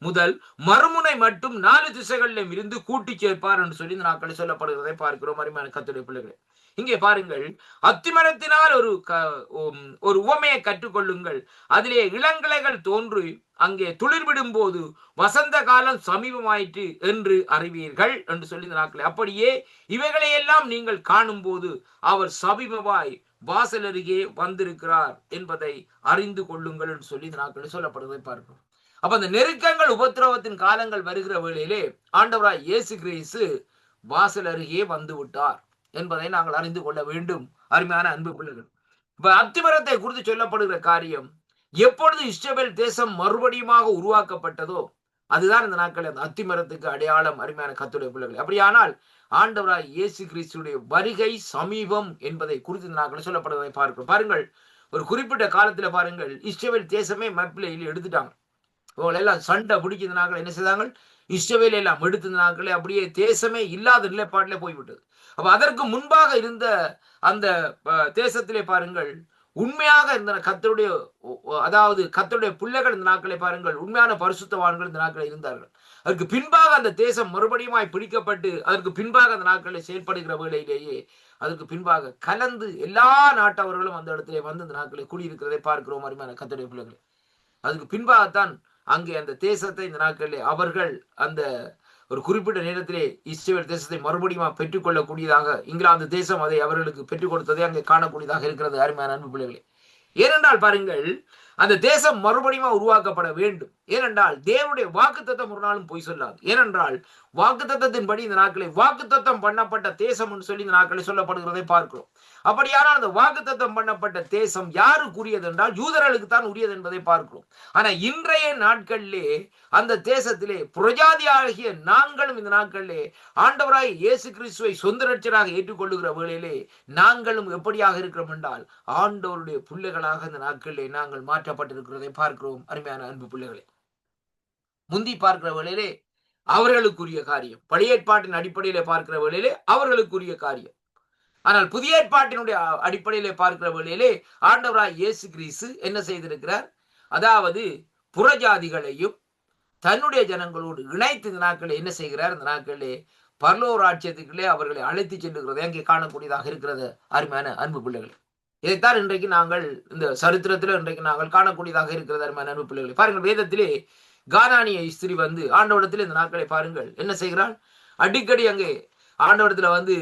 முதல் மறுமுனை மட்டும் 4 திசைகளிலும் இருந்து கூட்டி சேர்ப்பார் என்று சொல்லி இந்த நாட்களை சொல்லப்படுகிறதை பார்க்கிறோம் அருமையான கர்த்தருடைய பிள்ளைகளே. இங்கே பாருங்கள், அத்திமரத்தினால் ஒரு உவமையை கற்றுக்கொள்ளுங்கள். அதிலே இளங்கிளைகள் தோன்றி அங்கே துளிர்விடும் போது வசந்த காலம் சமீபமாயிற்று என்று அறிவீர்கள் என்று சொல்லி இந்த நாட்களை, அப்படியே இவைகளையெல்லாம் நீங்கள் காணும் போது அவர் சமீபமாய் வாசல் அருகே வந்திருக்கிறார் என்பதை அறிந்து கொள்ளுங்கள் என்று சொல்லி இந்த நாட்களில் சொல்லப்படுவதை பார்க்கிறோம். அப்ப அந்த நெருக்கங்கள் உபத்திரவத்தின் காலங்கள் வருகிற வேளையிலே ஆண்டவராய் இயேசு கிறிஸ்து வாசல் அருகே வந்து விட்டார் என்பதை நாங்கள் அறிந்து கொள்ள வேண்டும் அருமையான அன்பு பிள்ளைகள். இப்ப அத்திமரத்தை குறித்து சொல்லப்படுகிற காரியம், எப்பொழுது இஸ்ரவேல் தேசம் மறுபடியுமாக உருவாக்கப்பட்டதோ அதுதான் இந்த நாட்கள் அந்த அத்திமரத்துக்கு அடையாளம். அருமையான கர்த்தருடைய பிள்ளைகள், அப்படியானால் ஆண்டவராய் இயேசு கிறிஸ்துடைய வருகை சமீபம் என்பதை குறித்து இந்த நாட்கள் சொல்லப்படுவதை பார்க்கிறோம். பாருங்கள், ஒரு குறிப்பிட்ட காலத்துல பாருங்கள், இஸ்ரவேல் தேசமே மேப்ல எடுத்துட்டாங்க. எல்லாம் சண்டை பிடிக்கிற நாட்கள் என்ன செய்தாங்க, இஸ்ரவேல் எல்லாம் எடுத்த நாட்களே அப்படியே தேசமே இல்லாத நிலைப்பாட்டிலே போய்விட்டது. அப்ப அதற்கு முன்பாக இருந்த அந்த தேசத்திலே பாருங்கள், உண்மையாக இந்த கர்த்தருடைய அதாவது கர்த்தருடைய பிள்ளைகள் இந்த நாட்களை பாருங்கள், உண்மையான பரிசுத்தவான்கள் இந்த நாட்களில் இருந்தார்கள். அதற்கு பின்பாக அந்த தேசம் மறுபடியுமாய் பிடிக்கப்பட்டு அதற்கு பின்பாக அந்த நாட்களில் செயல்படுகிற வேளையிலேயே அதற்கு பின்பாக கலந்து எல்லா நாட்டவர்களும் அந்த இடத்திலே வந்து இந்த நாட்களில் கூடியிருக்கிறதை பார்க்கிறோம். அருமையான கர்த்தருடைய பிள்ளைகளை, அதுக்கு பின்பாகத்தான் அங்கே அந்த தேசத்தை இந்த நாட்களிலே அவர்கள் அந்த ஒரு குறிப்பிட்ட நேரத்திலே இஸ்ரவேல் தேசத்தை மறுபடியும் பெற்றுக்கொள்ளக்கூடியதாக இங்கிலாந்து தேசம் அதை அவர்களுக்கு பெற்றுக் கொடுத்ததை அங்கே காணக்கூடியதாக இருக்கிறது. அருமையான அன்பு பிள்ளைகளே, ஏனென்றால் பாருங்கள், அந்த தேசம் மறுபடியும் உருவாக்கப்பட வேண்டும். ஏனென்றால் தேவனுடைய வாக்குத்தத்தம் ஒரு நாளும் பொய் சொல்லாது. ஏனென்றால் வாக்குத்தத்தத்தின்படி இந்த நாட்களை வாக்குத்தத்தம் பண்ணப்பட்ட தேசம் என்று சொல்லி இந்த நாட்களை சொல்லப்படுகிறதை பார்க்கிறோம். அப்படியானால் அந்த வாக்குத்தத்தம் பண்ணப்பட்ட தேசம் யாருக்குரியது என்றால் யூதர்களுக்கு தான் உரியது என்பதை பார்க்கிறோம். ஆனா இன்றைய நாட்களிலே அந்த தேசத்திலே புரஜாதியாகிய நாங்களும் இந்த நாட்களிலே ஆண்டவராய் இயேசு கிறிஸ்துவை சொந்த ரட்சகராக ஏற்றுக்கொள்ளுகிற வேளையிலே நாங்களும் எப்படியாக இருக்கிறோம் என்றால் ஆண்டவருடைய பிள்ளைகளாக இந்த நாட்களிலே நாங்கள் மாற்றப்பட்டிருக்கிறதை பார்க்கிறோம். அருமையான அன்பு பிள்ளைகளே, முந்தி பார்க்கிற வேளையிலே அவர்களுக்குரிய காரியம், பழைய ஏற்பாட்டின் அடிப்படையிலே பார்க்கிற வேளையிலே அவர்களுக்குரிய காரியம். ஆனால் புதிய ஏற்பாட்டினுடைய அடிப்படையிலே பார்க்கிற வேளையிலே ஆண்டவராய் இயேசு கிறிஸ்து என்ன செய்திருக்கிறார், அதாவது புறஜாதிகளையும் தன்னுடைய ஜனங்களோடு இணைத்து இந்த நாட்களில் என்ன செய்கிறார், இந்த நாட்களிலே பரலோக ராஜ்யத்துக்குள்ளே அவர்களை அழைத்து செல்லுகிறதை அங்கே காணக்கூடியதாக இருக்கிறது. அருமையான அன்பு பிள்ளைகள், இதைத்தான் இன்றைக்கு நாங்கள் இந்த சரித்திரத்தில் இன்றைக்கு நாங்கள் காணக்கூடியதாக இருக்கிறது. அருமையான அன்பு பிள்ளைகளை பாருங்கள், வேதத்திலே கானானிய ஸ்திரீ வந்து ஆண்டவரிடத்தில் இந்த நாட்களை பாருங்கள் என்ன செய்கிறாள், அடிக்கடி அங்கே ஆண்டவரிடத்துல வந்து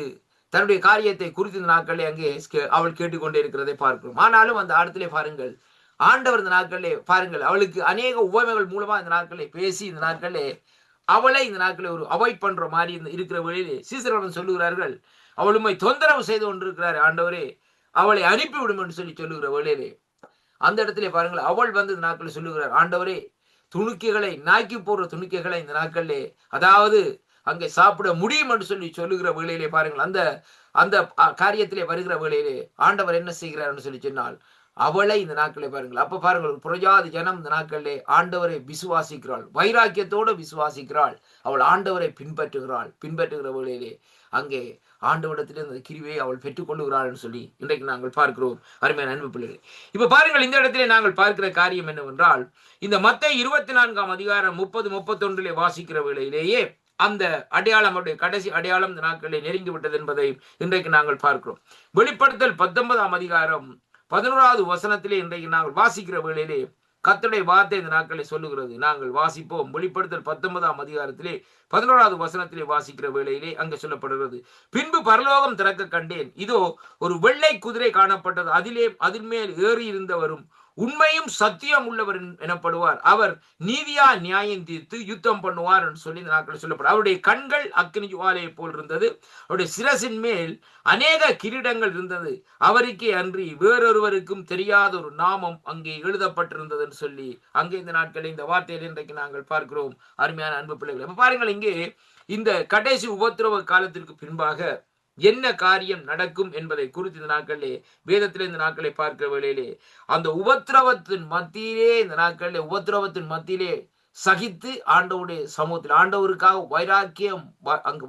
தன்னுடைய காரியத்தை குறித்து இந்த நாட்களிலே அங்கே அவள் கேட்டுக்கொண்டே இருக்கிறதை பார்க்கிறோம். ஆனாலும் அந்த இடத்திலே பாருங்கள், ஆண்டவர் இந்த நாட்களிலே பாருங்கள் அவளுக்கு அநேக உவமைகள் மூலமா இந்த நாட்களை பேசி இந்த நாட்களிலே அவளை இந்த நாட்களை ஒரு அவாய்ட் பண்ற மாதிரி இருக்கிற வழியிலே சீசர்கள் சொல்லுகிறார்கள், அவளுமை தொந்தரவு செய்து கொண்டிருக்கிறார் ஆண்டவரே, அவளை அனுப்பிவிடும் என்று சொல்லி சொல்லுகிற வேளையிலே அந்த இடத்திலே பாருங்கள் அவள் வந்து இந்த நாட்களில் சொல்லுகிறார், ஆண்டவரே துணுக்கைகளை நாக்கி போடுற துணுக்கைகளை இந்த நாட்களிலே அதாவது அங்கே சாப்பிட முடியும் என்று சொல்லி சொல்லுகிற வேளையிலே பாருங்கள் அந்த அந்த காரியத்திலே வருகிற வேளையிலே ஆண்டவர் என்ன செய்கிறார் என்று சொல்லி சொன்னால் அவளை இந்த நாட்களை பாருங்கள். அப்ப பாருங்கள், புரஜாதி ஜனம் இந்த நாட்களிலே ஆண்டவரை விசுவாசிக்கிறாள், வைராக்கியத்தோடு விசுவாசிக்கிறாள், அவள் ஆண்டவரை பின்பற்றுகிற வேளையிலே அங்கே ஆண்டவரிடத்திலே அந்த கிருபையை அவள் பெற்றுக்கொள்ளுகிறாள் என்று சொல்லி இன்றைக்கு நாங்கள் பார்க்கிறோம். அருமையான அன்பு பிள்ளைகளே, இப்ப பாருங்கள் இந்த இடத்திலே நாங்கள் பார்க்கிற காரியம் என்னவென்றால், இந்த மத்தேயு 24 அதிகாரம் 30-31 வாசிக்கிற வேளையிலேயே அந்த அடையாளம், அவருடைய கடைசி அடையாளம் இந்த நாட்களிலே நெருங்கி விட்டது என்பதை இன்றைக்கு நாங்கள் பார்க்கிறோம். வெளிப்படுத்தல் 19 அதிகாரம் 11 வசனத்திலே இன்றைக்கு நாங்கள் வாசிக்கிற வேளையிலே கர்த்தருடைய வார்த்தை இந்த நாட்களை சொல்லுகிறது. நாங்கள் வாசிப்போம். வெளிப்படுத்தல் 19 அதிகாரத்திலே 11 வசனத்திலே வாசிக்கிற வேளையிலே அங்கு சொல்லப்படுகிறது, பின்பு பரலோகம் திறக்க கண்டேன், இதோ ஒரு வெள்ளை குதிரை காணப்பட்டது, அதில் மேல் ஏறி இருந்தவரும் உண்மையும் சத்தியம் உள்ளவர் எனப்படுவார், அவர் நீதியா நியாயம் தீர்த்து யுத்தம் பண்ணுவார் என்று சொல்லி இந்த நாட்களில் சொல்லப்படும். அவருடைய கண்கள் அக்கினி ஜுவாலையை போல் இருந்தது, அவருடைய சிரசின் மேல் அநேக கிரீடங்கள் இருந்தது, அவருக்கே அன்றி வேறொருவருக்கும் தெரியாத ஒரு நாமம் அங்கே எழுதப்பட்டிருந்தது என்று சொல்லி அங்கே இந்த நாட்களில் இந்த வார்த்தையில் இன்றைக்கு நாங்கள் பார்க்கிறோம். அருமையான அன்பு பிள்ளைகள், பாருங்கள் இங்கே இந்த கடைசி உபத்திரவ காலத்திற்கு பின்பாக என்ன காரியம் நடக்கும் என்பதை குறித்து இந்த நாட்களிலே வேதத்திலே இந்த நாட்களை பார்க்கிற வேளையிலே அந்த உபத்திரவத்தின் மத்தியிலே சகித்து ஆண்டவருடைய சமூகத்தில் ஆண்டவருக்காக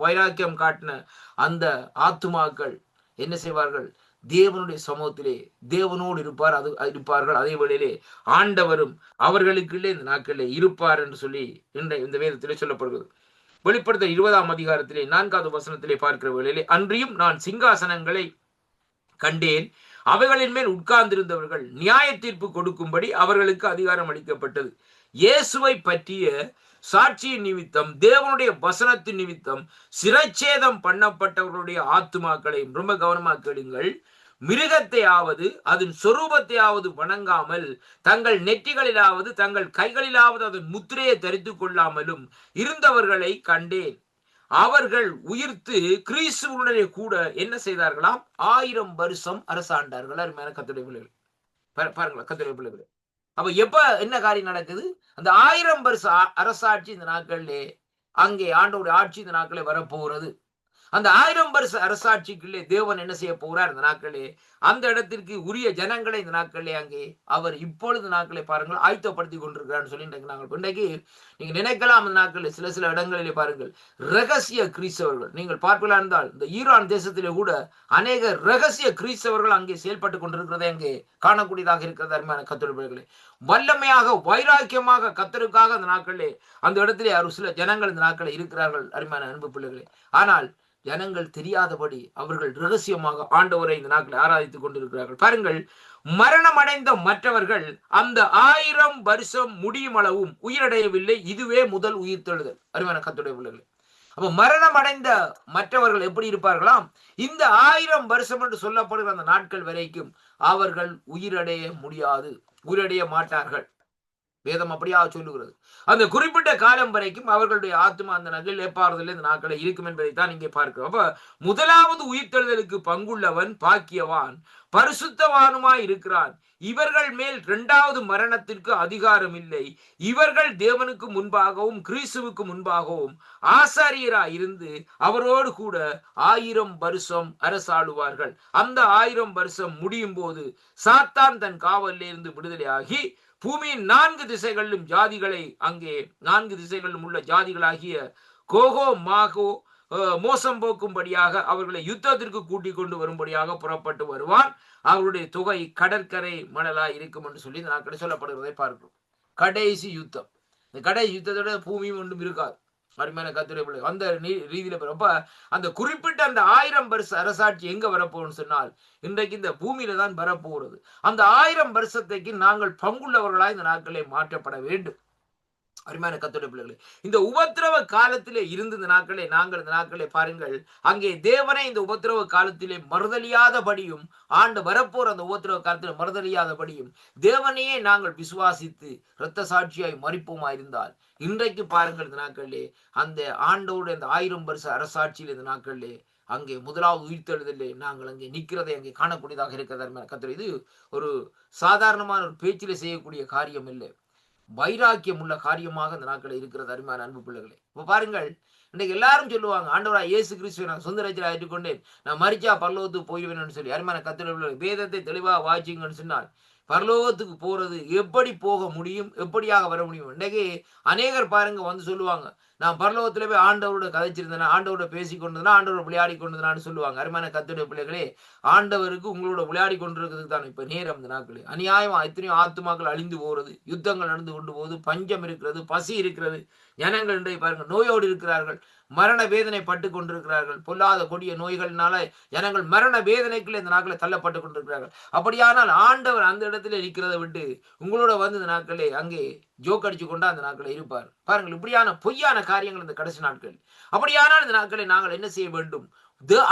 வைராக்கியம் காட்டின அந்த ஆத்துமாக்கள் என்ன செய்வார்கள், தேவனுடைய சமூகத்திலே தேவனோடு இருப்பார்கள். அதே வேளையிலே ஆண்டவரும் அவர்களுக்குள்ளே இந்த நாட்களிலே இருப்பார் என்று சொல்லி இந்த வேதத்திலே சொல்லப்படுகிறது. வெளிப்படுத்த 20 அதிகாரத்திலே 4 வசனத்திலே பார்க்கிற வேளையிலே, அன்றியும் நான் சிங்காசனங்களை கண்டேன், அவைகளின் மேல் உட்கார்ந்திருந்தவர்கள் நியாய தீர்ப்பு கொடுக்கும்படி அவர்களுக்கு அதிகாரம் அளிக்கப்பட்டது. இயேசுவை பற்றிய சாட்சியின் நிமித்தம் தேவனுடைய வசனத்தின் நிமித்தம் சிரச்சேதம் பண்ணப்பட்டவர்களுடைய ஆத்துமாக்களையும், ரொம்ப கவனமாக கேளுங்கள், மிருகத்தையாவது அதன் சொரூபத்தையாவது வணங்காமல் தங்கள் நெற்றிகளிலாவது தங்கள் கைகளிலாவது அதன் முத்திரையை தரித்துக் கொள்ளாமலும் இருந்தவர்களை கண்டேன். அவர்கள் உயிர்த்து கிறிஸ்துவுடனே கூட என்ன செய்தார்களாம், 1000 வருஷம் அரசாண்டார்கள். அருமையான கர்த்தருடைய பிள்ளைகளே, பாருங்களா கர்த்தருடைய பிள்ளைகளே, அப்ப எப்ப என்ன காரியம் நடக்குது? அந்த 1000 வருஷ அரசாட்சி இந்த நாட்களிலே அங்கே ஆண்டவருடைய ஆட்சி இந்த நாட்களே வரப்போகிறது. அந்த 1000 வருஷ அரசாட்சிக்குள்ளே தேவன் என்ன செய்ய போகிறார் இந்த நாட்களே? அந்த இடத்திற்கு உரிய ஜனங்களை இந்த நாட்களே அங்கே அவர் இப்பொழுது நாட்களை பாருங்கள் ஆயத்தப்படுத்திக் கொண்டிருக்கிறார் சொல்லி இன்றைக்கு நீங்க நினைக்கலாம் இந்த நாட்களில் சில இடங்களிலே பாருங்கள் ரகசிய கிறிஸ்தவர்கள் நீங்கள் பார்க்கலாம் இருந்தால் இந்த ஈரான் தேசத்திலே கூட அநேக ரகசிய கிறிஸ்தவர்கள் அங்கே செயல்பட்டுக் கொண்டிருக்கிறதை அங்கே காணக்கூடியதாக இருக்கிறது. அருமையான கத்தோலிக்கர்களே, வல்லமையாக வைராக்கியமாக கத்தருக்காக அந்த நாட்களிலே அந்த இடத்திலே சில ஜனங்கள் இந்த நாட்களில் இருக்கிறார்கள். அருமையான அன்பு பிள்ளைகளே, ஆனால் ஜனங்கள் தெரியாதபடி அவர்கள் ரகசியமாக ஆண்டவரை இந்த நாட்களை ஆராதித்துக் கொண்டிருக்கிறார்கள். பாருங்கள், மரணம் அடைந்த மற்றவர்கள் அந்த 1000 வருஷம் முடியும் அளவும் உயிரடையவில்லை. இதுவே முதல் உயிர்த்தெழுதல். அருமையான கர்த்தருடைய பிள்ளைகளே, அப்ப மரணம் அடைந்த மற்றவர்கள் எப்படி இருப்பார்களாம்? இந்த 1000 வருஷம் என்று சொல்லப்படுகிற அந்த நாட்கள் வரைக்கும் அவர்கள் உயிரடைய முடியாது, உயிரடைய மாட்டார்கள். வேதம் அப்படியா சொல்லுகிறது. அந்த குறிப்பிட்ட காலம் வரைக்கும் அவர்களுடைய ஆத்மா அந்த நகில் ஏப்பாறுதல் இந்த நாட்களை இருக்கும் என்பதை தான் இங்கே பார்க்கிறோம். அப்ப முதலாவது உயிர்த்தெழுதலுக்கு பங்குள்ளவன் பாக்கியவான், பரிசுத்தவானுமாய் இருக்கிறான். இவர்கள் மேல் இரண்டாவது மரணத்திற்கு அதிகாரம் இல்லை. இவர்கள் தேவனுக்கு முன்பாகவும் கிறிஸ்துவுக்கு முன்பாகவும் ஆசாரியராய் இருந்து அவரோடு கூட 1000 வருஷம் அரசாளுவார்கள். அந்த 1000 வருஷம் முடியும் போது சாத்தான் தன் காவலிலிருந்து விடுதலையாகி பூமியின் 4 திசைகளிலும் ஜாதிகளை அங்கே 4 திசைகளிலும் உள்ள ஜாதிகளாகிய கோகோ மாகோ மோசம் போக்கும்படியாக அவர்களை யுத்தத்திற்கு கூட்டிக் கொண்டு வரும்படியாக புறப்பட்டு வருவான். அவருடைய தொகை கடற்கரை மணலாய் இருக்கும் என்று சொல்லி இந்த நாட்களில் சொல்லப்படுகிறதை பார்க்கிறோம். கடைசி யுத்தம். இந்த கடைசி யுத்தத்தோட பூமியும் ஒன்றும் இருக்காது. அருமையான கர்த்தருடைய பிள்ளை, அந்த ரீதியில அப்ப அந்த குறிப்பிட்ட அந்த 1000 வருஷ அரசாட்சி எங்க வரப்போகும்னு சொன்னால் இன்றைக்கு இந்த பூமியில தான் வரப்போகிறது. அந்த 1000 வருஷத்துக்கு நாங்கள் பங்குள்ளவர்களாய் இந்த நாட்களே மாற்றப்பட வேண்டும். அருமையான கர்த்தருடைய பிள்ளைகளே, இந்த உபத்திரவ காலத்திலே இருந்து இந்த நாட்களே நாங்கள் இந்த நாட்களே பாருங்கள், அங்கே தேவனை இந்த உபத்திரவ காலத்திலே மறுதலியாதபடியும் ஆண்டு வரப்போற அந்த உபத்திரவ காலத்திலே மறுதலியாதபடியும் தேவனையே நாங்கள் விசுவாசித்து இரத்த சாட்சியாய் மறிப்போமா இருந்தால் இன்றைக்கு பாருங்கள் இந்த நாட்களிலே அந்த ஆண்டோட இந்த 1000 வருஷ அரசாட்சியில் இந்த நாட்களிலே அங்கே முதலாவது உயிர்த்தெழுதலே நாங்கள் அங்கே நிற்கிறதை அங்கே காணக்கூடியதாக இருக்கிறது. கர்த்தர், இது ஒரு சாதாரணமான ஒரு பேச்சிலே செய்யக்கூடிய காரியம் இல்லை, வைராக்கியம் உள்ள காரியமாக இந்த நாட்களில் இருக்கிறது. அருமையான அன்பு பிள்ளைகளே, இப்ப பாருங்கள், இன்னைக்கு எல்லாரும் சொல்லுவாங்க ஆண்டவராய் இயேசு கிறிஸ்துவை நான் சொந்த ரட்சகராக ஏற்றுக்கொண்டேன், நான் மரிச்சா பரலோகத்துக்கு போய்வேன்னு சொல்லி. அருமையான கர்த்தருடைய வேதத்தை தெளிவாக வாசிங்கன்னு சொன்னால் பரலோகத்துக்கு போறது எப்படி போக முடியும், எப்படியாக வர முடியும்? இன்னைக்கு அநேகர் பாருங்க வந்து சொல்லுவாங்க, நான் பரலோகத்துல போய் ஆண்டவரோட கதைச்சிருந்தேன், ஆண்டவரோட பேசி கொண்டதுனா, ஆண்டவரோட விளையாடி கொண்டதுனான்னு சொல்லுவாங்க. அருமையான கர்த்தருடைய பிள்ளைகளே, ஆண்டவருக்கு உங்களோட விளையாடி கொண்டிருக்கிறதுக்கு தான் இப்ப நேரம். இந்த நாட்களே அநியாயமா எத்தனையோ ஆத்துமாக்கள் அழிந்து போகிறது, யுத்தங்கள் நடந்து கொண்டு போகுது, பஞ்சம் இருக்கிறது, பசி இருக்கிறது, ஜனங்கள் இன்றைக்கு பாருங்க நோயோடு இருக்கிறார்கள், மரண வேதனை பட்டு கொண்டிருக்கிறார்கள். பொல்லாத கொடிய நோய்கள்னால ஜனங்கள் மரண வேதனைக்குள்ள இந்த நாட்களை தள்ளப்பட்டு கொண்டிருக்கிறார்கள். அப்படியானால் ஆண்டவர் அந்த இடத்துல இருக்கிறத விட்டு உங்களோட வந்து இந்த நாட்களே அங்கே ஜோக் அடிச்சு கொண்டா அந்த நாட்களை இருப்பார். பாருங்கள், இப்படியான பொய்யான காரியங்கள் இந்த கடைசி நாட்கள். அப்படியானால் இந்த நாட்களை நாங்கள் என்ன செய்ய வேண்டும்?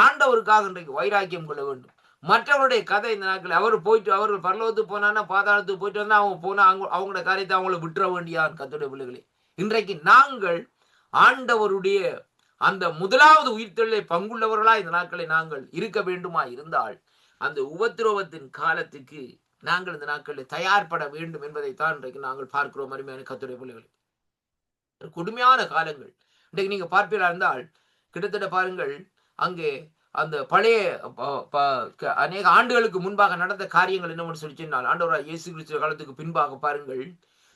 ஆண்டவருக்காக இன்றைக்கு வைராக்கியம் கொள்ள வேண்டும். மற்றவருடைய கதை இந்த நாட்கள் அவர் போயிட்டு அவர்கள் பரலோகத்துக்கு போனான்னா பாதாளத்துக்கு போயிட்டு வந்தா அவங்க போனா அவங்களோட காரியத்தை அவங்கள விட்டுற வேண்டியான். கர்த்தருடைய பிள்ளைகளே, இன்றைக்கு நாங்கள் ஆண்டவருடைய அந்த முதலாவது உயிர்த்தெழுதலை பங்குள்ளவர்களா இந்த நாட்களை நாங்கள் இருக்க வேண்டுமா இருந்தால் அந்த உபத்திரவத்தின் காலத்துக்கு நாங்கள் இந்த நாட்களில் தயார்பட வேண்டும் என்பதைத்தான் இன்றைக்கு நாங்கள் பார்க்கிறோம். அருமையான கர்த்தருடைய பிள்ளைகளே, கொடுமையான காலங்கள் இன்றைக்கு நீங்க பார்ப்பீர்களா இருந்தால் கிட்டத்தட்ட பாருங்கள், அங்கே அந்த பழைய அநேக ஆண்டுகளுக்கு முன்பாக நடந்த காரியங்கள் என்னவென்று சொல்லி சொன்னால், ஆண்டவராய் இயேசு கிறிஸ்து காலத்துக்கு பின்பாக பாருங்கள்,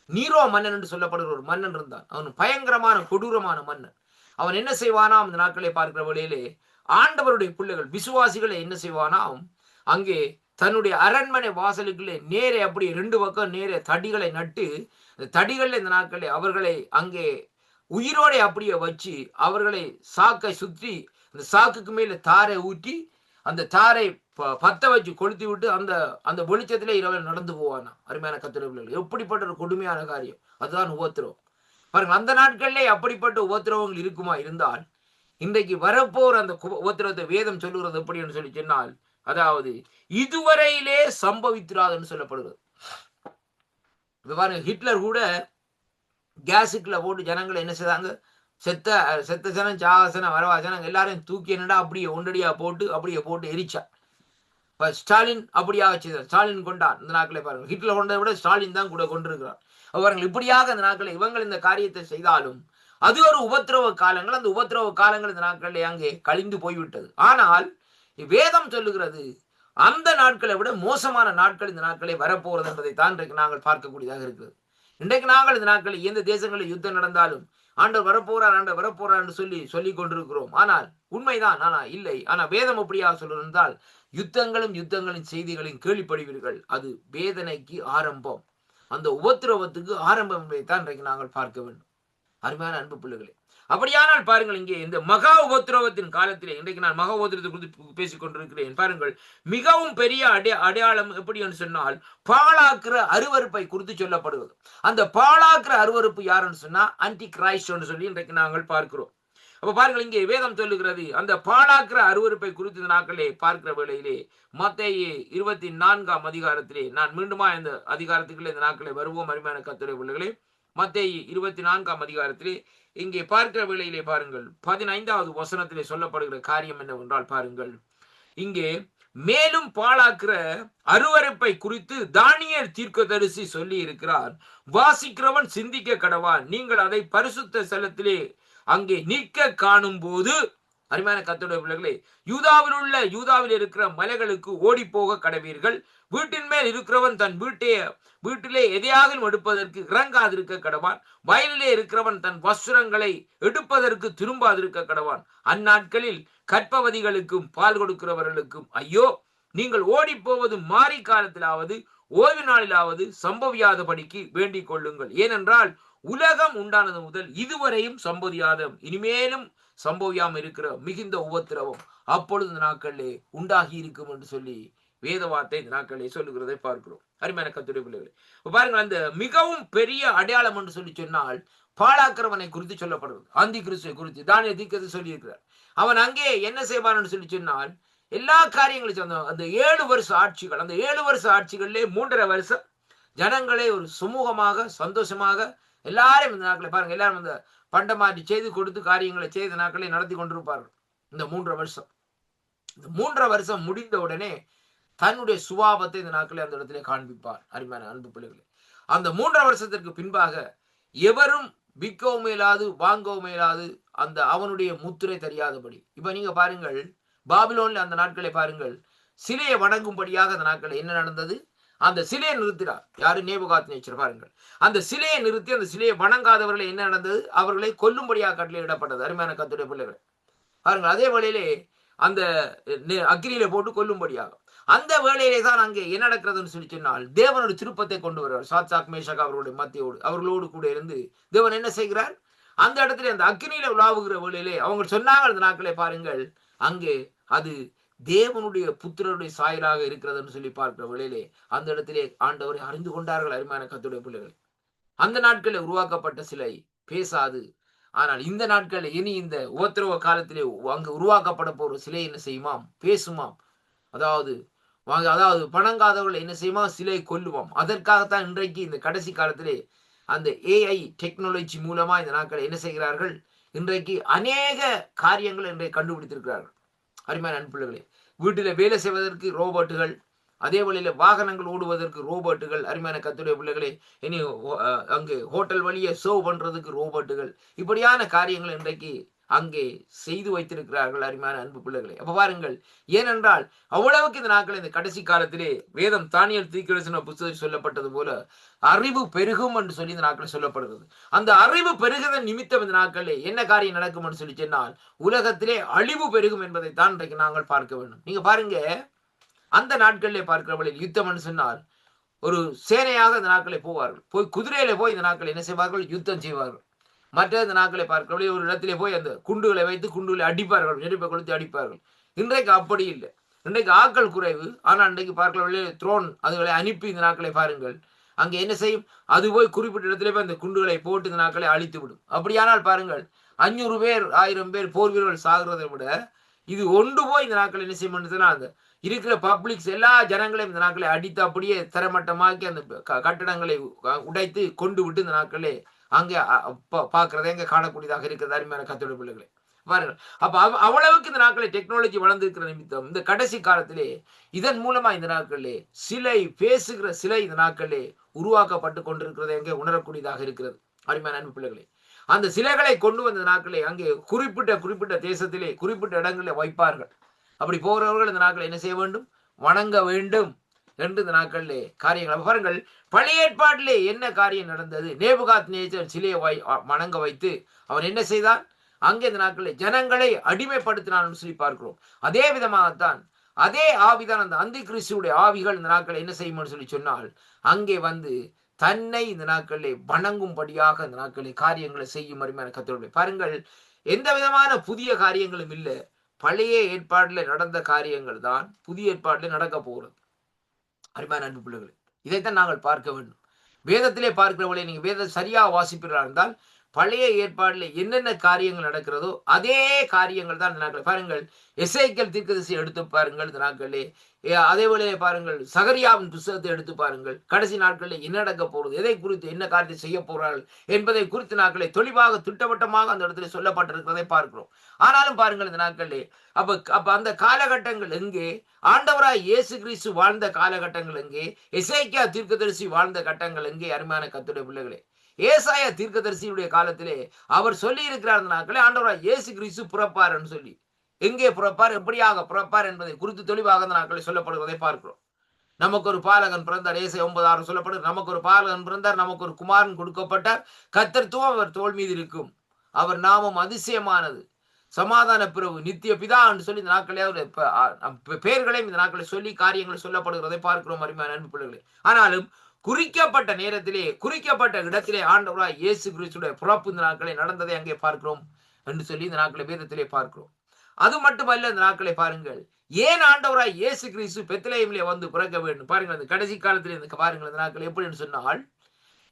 நீரோ மன்னன் என்று சொல்லப்படுகிற ஒரு மன்னன் இருந்தான். அவன் பயங்கரமான கொடூரமான மன்னன். அவன் என்ன செய்வானாம்? இந்த நாட்களை பார்க்கிற வழியிலே ஆண்டவருடைய பிள்ளைகள் விசுவாசிகளை என்ன செய்வானாம்? அங்கே தன்னுடைய அரண்மனை வாசலுக்குள்ளே நேரே அப்படி 2 பக்கம் நேரே தடிகளை நட்டு, தடிகளில் இந்த நாட்களை அவர்களை அங்கே உயிரோட அப்படியே வச்சு அவர்களை சாக்கை சுற்றி அந்த சாக்குக்கு மேல தாரை ஊற்றி அந்த தாரை பத்த வச்சு கொளுத்தி விட்டு அந்த அந்த வெளிச்சத்திலே இரவில் நடந்து போவானா. அருமையான கர்த்தருடைய பிள்ளைகள், எப்படிப்பட்ட ஒரு கொடுமையான காரியம்! அதுதான் உபத்திரவம். பாருங்க, அந்த நாட்களிலே அப்படிப்பட்ட உபத்திரவங்கள் இருக்குமா இருந்தால் இன்றைக்கு வரப்போற அந்த உபத்திரவத்தை வேதம் சொல்லுகிறது எப்படி என்று சொல்லி சொன்னால், அதாவது இதுவரையிலே சம்பவித்திராதுன்னு சொல்லப்படுகிறது. இப்ப பாருங்க, ஹிட்லர் கூட கேஸுக்குள்ள போட்டு ஜனங்களை என்ன செய்தாங்க? செத்த ஜனம், சாகசனம், வரவா ஜனம் எல்லாரையும் தூக்கி என்னடா அப்படியே ஒன்றடியா போட்டு அப்படியே போட்டு எரிச்சா. ஸ்டாலின் அப்படியாக செய்தார். ஸ்டாலின் கொண்டார் இந்த நாட்களை பாருங்கள். ஹிட்லர் கொண்டதை விட ஸ்டாலின் தான் கூட கொண்டிருக்கிறார். அவர்கள் இப்படியாக இந்த நாட்களை இவங்கள் இந்த காரியத்தை செய்தாலும் அது ஒரு உபத்திரவ காலங்கள். அந்த உபத்திரவ காலங்கள் இந்த நாட்களில் அங்கே கழிந்து போய்விட்டது. ஆனால் வேதம் சொல்லுகிறது அந்த நாட்களை விட மோசமான நாட்கள் இந்த நாட்களை வரப்போகிறது என்பதை தான் இன்றைக்கு நாங்கள் பார்க்கக்கூடியதாக இருக்கிறது. இன்றைக்கு நாங்கள் இந்த நாட்களில் எந்த தேசங்களில் யுத்தம் நடந்தாலும் ஆண்டவர் வரப்போறார் என்று சொல்லிக் கொண்டிருக்கிறோம். ஆனால் உண்மைதான், ஆனா இல்லை. ஆனா வேதம் அப்படியாக சொல்லிருந்தால் யுத்தங்களின் செய்திகளையும் கேள்விப்படுவீர்கள். அது வேதனைக்கு ஆரம்பம், அந்த உபத்திரவத்துக்கு ஆரம்பம் என்பதை தான் இன்றைக்கு நாங்கள் பார்க்க வேண்டும். அருமையான அன்பு பிள்ளைகளே, அப்படியானால் பாருங்கள், இங்கே இந்த மகா உபத்திரவத்தின் காலத்திலே இன்றைக்கு நான் மகா உபத்திரத்தை குறித்து பேசிக் கொண்டிருக்கிறேன். பாருங்கள், மிகவும் பெரிய அடையாளம் எப்படி என்று சொன்னால் பாழாக்குற அருவருப்பை குறித்து சொல்லப்படுவது. அந்த பாழாக்குற அருவருப்பு யாருன்னு சொன்னா ஆன்டி கிரைஸ்ட் சொல்லி இன்றைக்கு நாங்கள் பார்க்கிறோம். அப்ப பாருங்கள், இங்கே வேதம் சொல்லுகிறது அந்த பாழாக்குற அருவருப்பை குறித்து நாட்களே பார்க்கிற வேளையிலே மத்தேயு 24ஆம் அதிகாரத்திலே, நான் மீண்டுமா இந்த அதிகாரத்துக்குள்ளே இந்த நாட்களை வருவோம். அருமையான கர்த்தருடைய பிள்ளைகளே, மத்தேயு 24ஆம் அதிகாரத்திலே இங்கே பார்க்கிற வேளையிலே பாருங்கள் 15வது வசனத்திலே சொல்லப்படுகிற காரியம் என்னவென்றால் பாருங்கள், இங்கே மேலும் பாழாக்குற அருவருப்பை குறித்து தானியேல் தீர்க்கதரிசி சொல்லி இருக்கிறார். வாசிக்கிறவன் சிந்திக்க கடவான். நீங்கள் அதை பரிசுத்த ஸ்தலத்திலே அங்கே நிற்க காணும் போது, அருமையான கர்த்தருடைய பிள்ளைகளே, யூதாவில் இருக்கிற மலைகளுக்கு ஓடி போக கடவீர்கள். வீட்டின் மேல் இருக்கிறவன் தன் வீட்டிலே எதையாகவும் எடுப்பதற்கு இறங்காதிருக்க கடவான். வயலிலே இருக்கிறவன் தன் வஸ்திரங்களை எடுப்பதற்கு திரும்பாதிருக்க கடவான். அந்நாட்களில் கற்பவதிகளுக்கும் பால் கொடுக்கிறவர்களுக்கும் ஐயோ, நீங்கள் ஓடி போவது மாறி காலத்திலாவது ஓய்வு நாளிலாவது சம்பவியாதபடிக்கு வேண்டிக் கொள்ளுங்கள். ஏனென்றால் உலகம் உண்டானது முதல் இதுவரையும் சம்பவியாத இனிமேலும் சம்பவியாம இருக்கிற மிகுந்த உபத்திரவம் அப்பொழுது இந்த நாட்களிலே உண்டாகி இருக்கும் என்று சொல்லி வேத வார்த்தை இந்த நாட்களிலே சொல்லுகிறதை பார்க்கிறோம். அருமையான கர்த்தருடைய பிள்ளைகளே, பாருங்கள், அந்த மிகவும் பெரிய அடையாளம் என்று சொல்லி சொன்னால் பாழாக்கிறவனை குறித்து சொல்லப்படுவது. ஆந்தி கிறிஸ்துவை குறித்து தானியேல் தீர்க்கதரிசி சொல்லி இருக்கிறார். அவன் அங்கே என்ன செய்வான் என்று சொல்லி சொன்னால் எல்லா காரியங்களும் அந்த 7 வருஷ ஆட்சிகள், அந்த 7 வருஷ ஆட்சிகளிலே 3.5 வருஷம் ஜனங்களே ஒரு சுமூகமாக சந்தோஷமாக எல்லாரும் இந்த நாட்களை பாருங்க, எல்லாரும் இந்த பண்டமாற்றி செய்து கொடுத்து காரியங்களை செய்த நாட்களை நடத்தி கொண்டிருப்பார்கள். இந்த 3.5 வருஷம், இந்த 3.5 வருஷம் முடிந்த உடனே தன்னுடைய சுபாவத்தை இந்த நாட்களை அந்த இடத்திலே காண்பிப்பார். அருமையான அன்பு பிள்ளைகளே, அந்த 3.5 வருஷத்திற்கு பின்பாக எவரும் விற்கவும் இயலாது வாங்கவும் இயலாது, அந்த அவனுடைய முத்திரை தெரியாதபடி. இப்ப நீங்க பாருங்கள், பாபிலோன்ல அந்த நாட்களை பாருங்கள், சிலையை வணங்கும்படியாக அந்த நாட்களை என்ன நடந்தது? அந்த சிலையை நிறுத்தினார். யாரு? நேபுகாத்நேச்சர். பாருங்கள், அந்த சிலையை நிறுத்தி அந்த சிலையை வணங்காதவர்களை என்ன நடந்தது? அவர்களை கொல்லும்படியாக கட்டளையிடப்பட்டது. அருமையான கர்த்தருடைய பிள்ளைகள் பாருங்கள், அதே வேளையிலே அந்த அக்னியில போட்டு கொல்லும்படியாக. அந்த வேளையிலே தான் அங்கே என்ன நடக்கிறதுன்னு சொல்லி சொன்னால் தேவனுடைய திருப்பத்தை கொண்டு வருவார். சாத்சாக் மேஷாக் அவர்களுடைய மத்தியோடு அவர்களோடு கூட இருந்து தேவன் என்ன செய்கிறார்? அந்த இடத்துல அந்த அக்னியில உலாவுகிற வேளையிலே அவங்க சொன்னாங்க அந்த நாட்களை பாருங்கள், அங்கே அது தேவனுடைய புத்திரருடைய சாயலாக இருக்கிறதுன்னு சொல்லி பார்க்கிற வேளையிலே அந்த இடத்திலே ஆண்டவரை அறிந்து கொண்டார்கள். அருமையான கர்த்தருடைய பிள்ளைகள், அந்த நாட்களில் உருவாக்கப்பட்ட சிலை பேசாது. ஆனால் இந்த நாட்களில் இனி இந்த உபத்திரவ காலத்திலே அங்கு உருவாக்கப்பட போற சிலை என்ன செய்யுமாம்? பேசுமாம். அதாவது பணங்காதவர்களை என்ன செய்யுமா? சிலை கொல்லுவாம். அதற்காகத்தான் இன்றைக்கு இந்த கடைசி காலத்திலே அந்த AI டெக்னாலஜி மூலமா இந்த நாட்களை என்ன செய்கிறார்கள்? இன்றைக்கு அநேக காரியங்கள் இன்றைக்கு கண்டுபிடித்திருக்கிறார்கள். அருமையான அன்புள்ளவர்களே, வீட்டில் வேலை செய்வதற்கு ரோபோட்டுகள், அதே வழியில வாகனங்கள் ஓடுவதற்கு ரோபோட்டுகள். அருமையான கர்த்தருடைய பிள்ளைகளே, இனி அங்கு ஹோட்டல் வழியை சர்வ் பண்றதுக்கு ரோபோட்டுகள், இப்படியான காரியங்கள் இன்றைக்கு அங்கே செய்து வைத்திருக்கிறார்கள். அருமையான அன்பு பிள்ளைகளை, அப்ப பாருங்கள், ஏனென்றால் அவ்வளவுக்கு இந்த நாட்கள் இந்த கடைசி காலத்திலே வேதம் தானியேல் தீர்க்கதரிசன புத்தகத்தில் சொல்லப்பட்டது போல அறிவு பெருகும் என்று சொல்லி இந்த நாட்கள் சொல்லப்படுகிறது. அந்த அறிவு பெருகுதன் நிமித்தம் இந்த நாட்களே என்ன காரியம் நடக்கும் என்று சொல்லி சொன்னால் உலகத்திலே அழிவு பெருகும் என்பதை தான் இன்றைக்கு நாங்கள் பார்க்க வேண்டும். நீங்க பாருங்க, அந்த நாட்களிலே பார்க்கிறவர்கள் யுத்தம் என்று சொன்னால் ஒரு சேனையாக இந்த நாட்களை போவார்கள். போய் குதிரையில போய் இந்த நாட்கள் என்ன செய்வார்கள்? யுத்தம் செய்வார்கள். மற்ற இந்த நாட்களை பார்க்கிறவர்கள் ஒரு இடத்திலே போய் அந்த குண்டுகளை வைத்து குண்டுகளை அடிப்பார்கள், நெருப்பை கொளுத்தி அடிப்பார்கள். இன்றைக்கு அப்படி இல்லை. இன்றைக்கு ஆட்கள் குறைவு. ஆனால் இன்றைக்கு பார்க்கிறவர்களே த்ரோன் அதுகளை அனுப்பி இந்த நாட்களை பாருங்கள், அங்கே என்ன செய்யும்? அது போய் குறிப்பிட்ட இடத்துல போய் அந்த குண்டுகளை போட்டு இந்த நாட்களை அழித்து விடும். அப்படியானால் பாருங்கள், 500 பேர் 1000 பேர் போர் வீரர்கள் சாகிறதை விட இது ஒன்று போய் இந்த நாட்கள் என்ன செய்யும்? அந்த இருக்கிற பப்ளிக்ஸ் எல்லா ஜனங்களையும் இந்த நாட்களை அடித்து அப்படியே தரமட்டமாக்கி அந்த கட்டடங்களை உடைத்து கொண்டு விட்டு இந்த நாட்களே அங்கே பார்க்கறதை எங்க காணக்கூடியதாக இருக்கிறது. அருமையான கர்த்தருடைய பிள்ளைகளே, பாருங்கள். அப்ப அவ்வளவுக்கு இந்த நாட்களில் டெக்னாலஜி வளர்ந்திருக்கிற நிமித்தம் இந்த கடைசி காலத்திலே இதன் மூலமா இந்த நாட்களிலே சிலை பேசுகிற சிலை இந்த நாட்களிலே உருவாக்கப்பட்டு கொண்டிருக்கிறதை அங்கே உணரக்கூடியதாக இருக்கிறது. அருமையான அன்பு பிள்ளைகளே, அந்த சிலைகளை கொண்டு வந்த நாட்களே அங்கே குறிப்பிட்ட தேசத்திலே குறிப்பிட்ட இடங்களில் வைப்பார்கள். அப்படி போகிறவர்கள் இந்த நாட்களை என்ன செய்ய வேண்டும்? வணங்க வேண்டும் என்று இந்த நாட்களிலே காரியங்கள் பாருங்கள். பழைய ஏற்பாட்டிலே என்ன காரியம் நடந்தது? நேபுகாத் நேச்சர் சிலையை வணங்க வைத்து அவன் என்ன செய்தான்? அங்கே இந்த நாட்களில் ஜனங்களை அடிமைப்படுத்தினான்னு சொல்லி பார்க்கிறோம். அதே விதமாகத்தான் அதே ஆவிதான் அந்த அந்தி கிறிஸ்துடைய ஆவிகள் இந்த நாட்களை என்ன செய்யும்னு சொல்லி சொன்னால் அங்கே வந்து தன்னை இந்த நாட்களிலே வணங்கும்படியாக இந்த நாட்களில் காரியங்களை செய்யும் அருமையான கர்த்தருடைய பாருங்கள். எந்த விதமான புதிய காரியங்களும் இல்லை. பழைய ஏற்பாட்டில் நடந்த காரியங்கள் தான் புதிய ஏற்பாட்டில் நடக்க போகிறது. அருமையான அன்பு பிள்ளைகளே, இதைத்தான் நாங்கள் பார்க்க வேண்டும். வேதத்திலே பார்க்கிறவளை நீங்க வேதத்தை சரியாக வாசிப்பீர்களா இருந்தால் பழைய ஏற்பாடுல என்னென்ன காரியங்கள் நடக்கிறதோ அதே காரியங்கள் தான் இந்த நாட்கள். பாருங்கள், எசேக்கியேல் தீர்க்கதரிசி எடுத்து பாருங்கள் இந்த நாட்களே. அதே போல பாருங்கள், சகரியாவின் புத்தகத்தை எடுத்து பாருங்கள். கடைசி நாட்களில் என்ன நடக்க போகிறது, எதை குறித்து என்ன காரியத்தை செய்ய போறார்கள் என்பதை குறித்து நாட்களை தெளிவாக திட்டவட்டமாக அந்த இடத்துல சொல்லப்பட்டிருக்கிறதை பார்க்கிறோம். ஆனாலும் பாருங்கள் இந்த நாட்களிலே அப்ப அந்த காலகட்டங்கள் எங்கே? ஆண்டவராய் இயேசு கிறிஸ்து வாழ்ந்த காலகட்டங்கள் எங்கே? எசேக்கியா தீர்க்கதரிசி வாழ்ந்த கட்டங்கள் எங்கே? அருமையான கர்த்தருடைய பிள்ளைகளே, ஏசாயா தீர்க்கதரிசியுடைய காலத்திலே அவர் சொல்லி இருக்கிறார் நாட்களே ஆண்டவராய் இயேசு கிறிஸ்து புறப்பார் என்று சொல்லி. எங்கே புறப்பார், எப்படியாக புறப்பார் என்பதை குறித்து தெளிவாக அந்த நாட்களில் சொல்லப்படுவதை பார்க்கிறோம். நமக்கு ஒரு பாலகன் பிறந்தார், ஏசாயா 9:6 சொல்லப்படுது. நமக்கு ஒரு பாலகன் பிறந்தார், நமக்கு ஒரு குமாரன் கொடுக்கப்பட்டார், கர்த்தத்துவம் அவர் தோள் மீது இருக்கும், அவர் நாமம் அதிசயமானது, சமாதான பிரபு, நித்திய பிதா என்று சொல்லி இந்த நாட்களே பெயர்களையும் இந்த நாட்களை சொல்லி காரியங்கள் சொல்லப்படுகிறதை பார்க்கிறோம் அருமையான அன்பு பிள்ளைகளே. ஆனாலும் குறிக்கப்பட்ட நேரத்திலே குறிக்கப்பட்ட இடத்திலே ஆண்டவராய் இயேசு கிறிஸ்துடைய பிறப்பு இந்த நாட்களை நடந்ததை அங்கே பார்க்கிறோம் என்று சொல்லி இந்த நாட்களை வேதத்திலே பார்க்கிறோம். அது மட்டுமல்ல, இந்த நாட்களை பாருங்கள், ஏன் ஆண்டவராய் இயேசு கிறிஸ்து பெத்லகேமிலே வந்து பிறக்க வேண்டும் பாருங்கள். இந்த கடைசி காலத்திலே இந்த பாருங்கள் இந்த நாட்கள் எப்படின்னு சொன்னால்,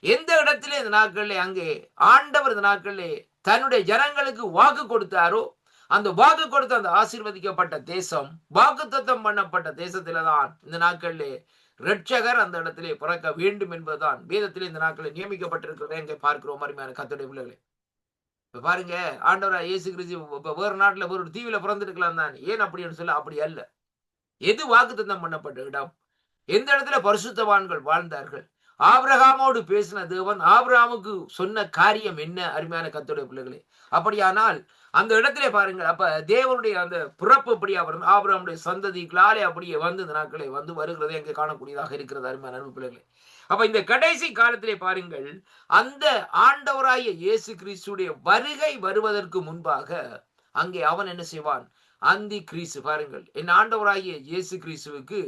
எந்த இடத்திலே இந்த நாட்களிலே அங்கே ஆண்டவர் இந்த நாட்களிலே தன்னுடைய ஜனங்களுக்கு வாக்கு கொடுத்தாரோ அந்த வாக்கு கொடுத்த அந்த ஆசீர்வதிக்கப்பட்ட தேசம், வாக்குத்தத்தம் பண்ணப்பட்ட தேசத்தில தான் இந்த நாட்களிலே ரட்சகர் அந்த இடத்திலே பிறக்க வேண்டும் என்பதுதான் வேதத்திலே இந்த நாட்களில் நியமிக்கப்பட்டிருக்கிறதை அங்கே பார்க்கிறோம் அருமையான கர்த்தருடைய பிள்ளைகளே. இப்ப பாருங்க, ஆண்டவராய் இயேசு கிறிஸ்து வேறு நாட்டுல ஒரு தீவில பிறந்திருக்கலாம் தான். ஏன் அப்படின்னு சொல்ல, அப்படி அல்ல. எது வாக்குத்தத்தம் பண்ணப்பட்ட இடம், எந்த இடத்துல பரிசுத்தவான்கள் வாழ்ந்தார்கள், ஆபிரகாமோடு பேசின தேவன் ஆபிரகாமுக்கு சொன்ன காரியம் என்ன அருமையான கர்த்தருடைய பிள்ளைகளே. அப்படியானால் அந்த இடத்திலே பாருங்கள், அப்ப தேவனுடைய அந்த பிறப்பு எப்படி அவர் ஆபிரகாமுடைய சந்ததிகளாலே அப்படியே வந்து இந்த நாட்களை வந்து வருகிறதை அங்கே காணக்கூடியதாக இருக்கிறது அருமையான அன்பு பிள்ளைகளே. அப்ப இந்த கடைசி காலத்திலே பாருங்கள், அந்த ஆண்டவராகிய இயேசு கிறிஸ்துடைய வருகை வருவதற்கு முன்பாக அங்கே அவன் என்ன செய்வான்? அந்தி கிறிஸ்து. பாருங்கள், என் ஆண்டவராகிய இயேசு கிறிஸ்துவுக்கு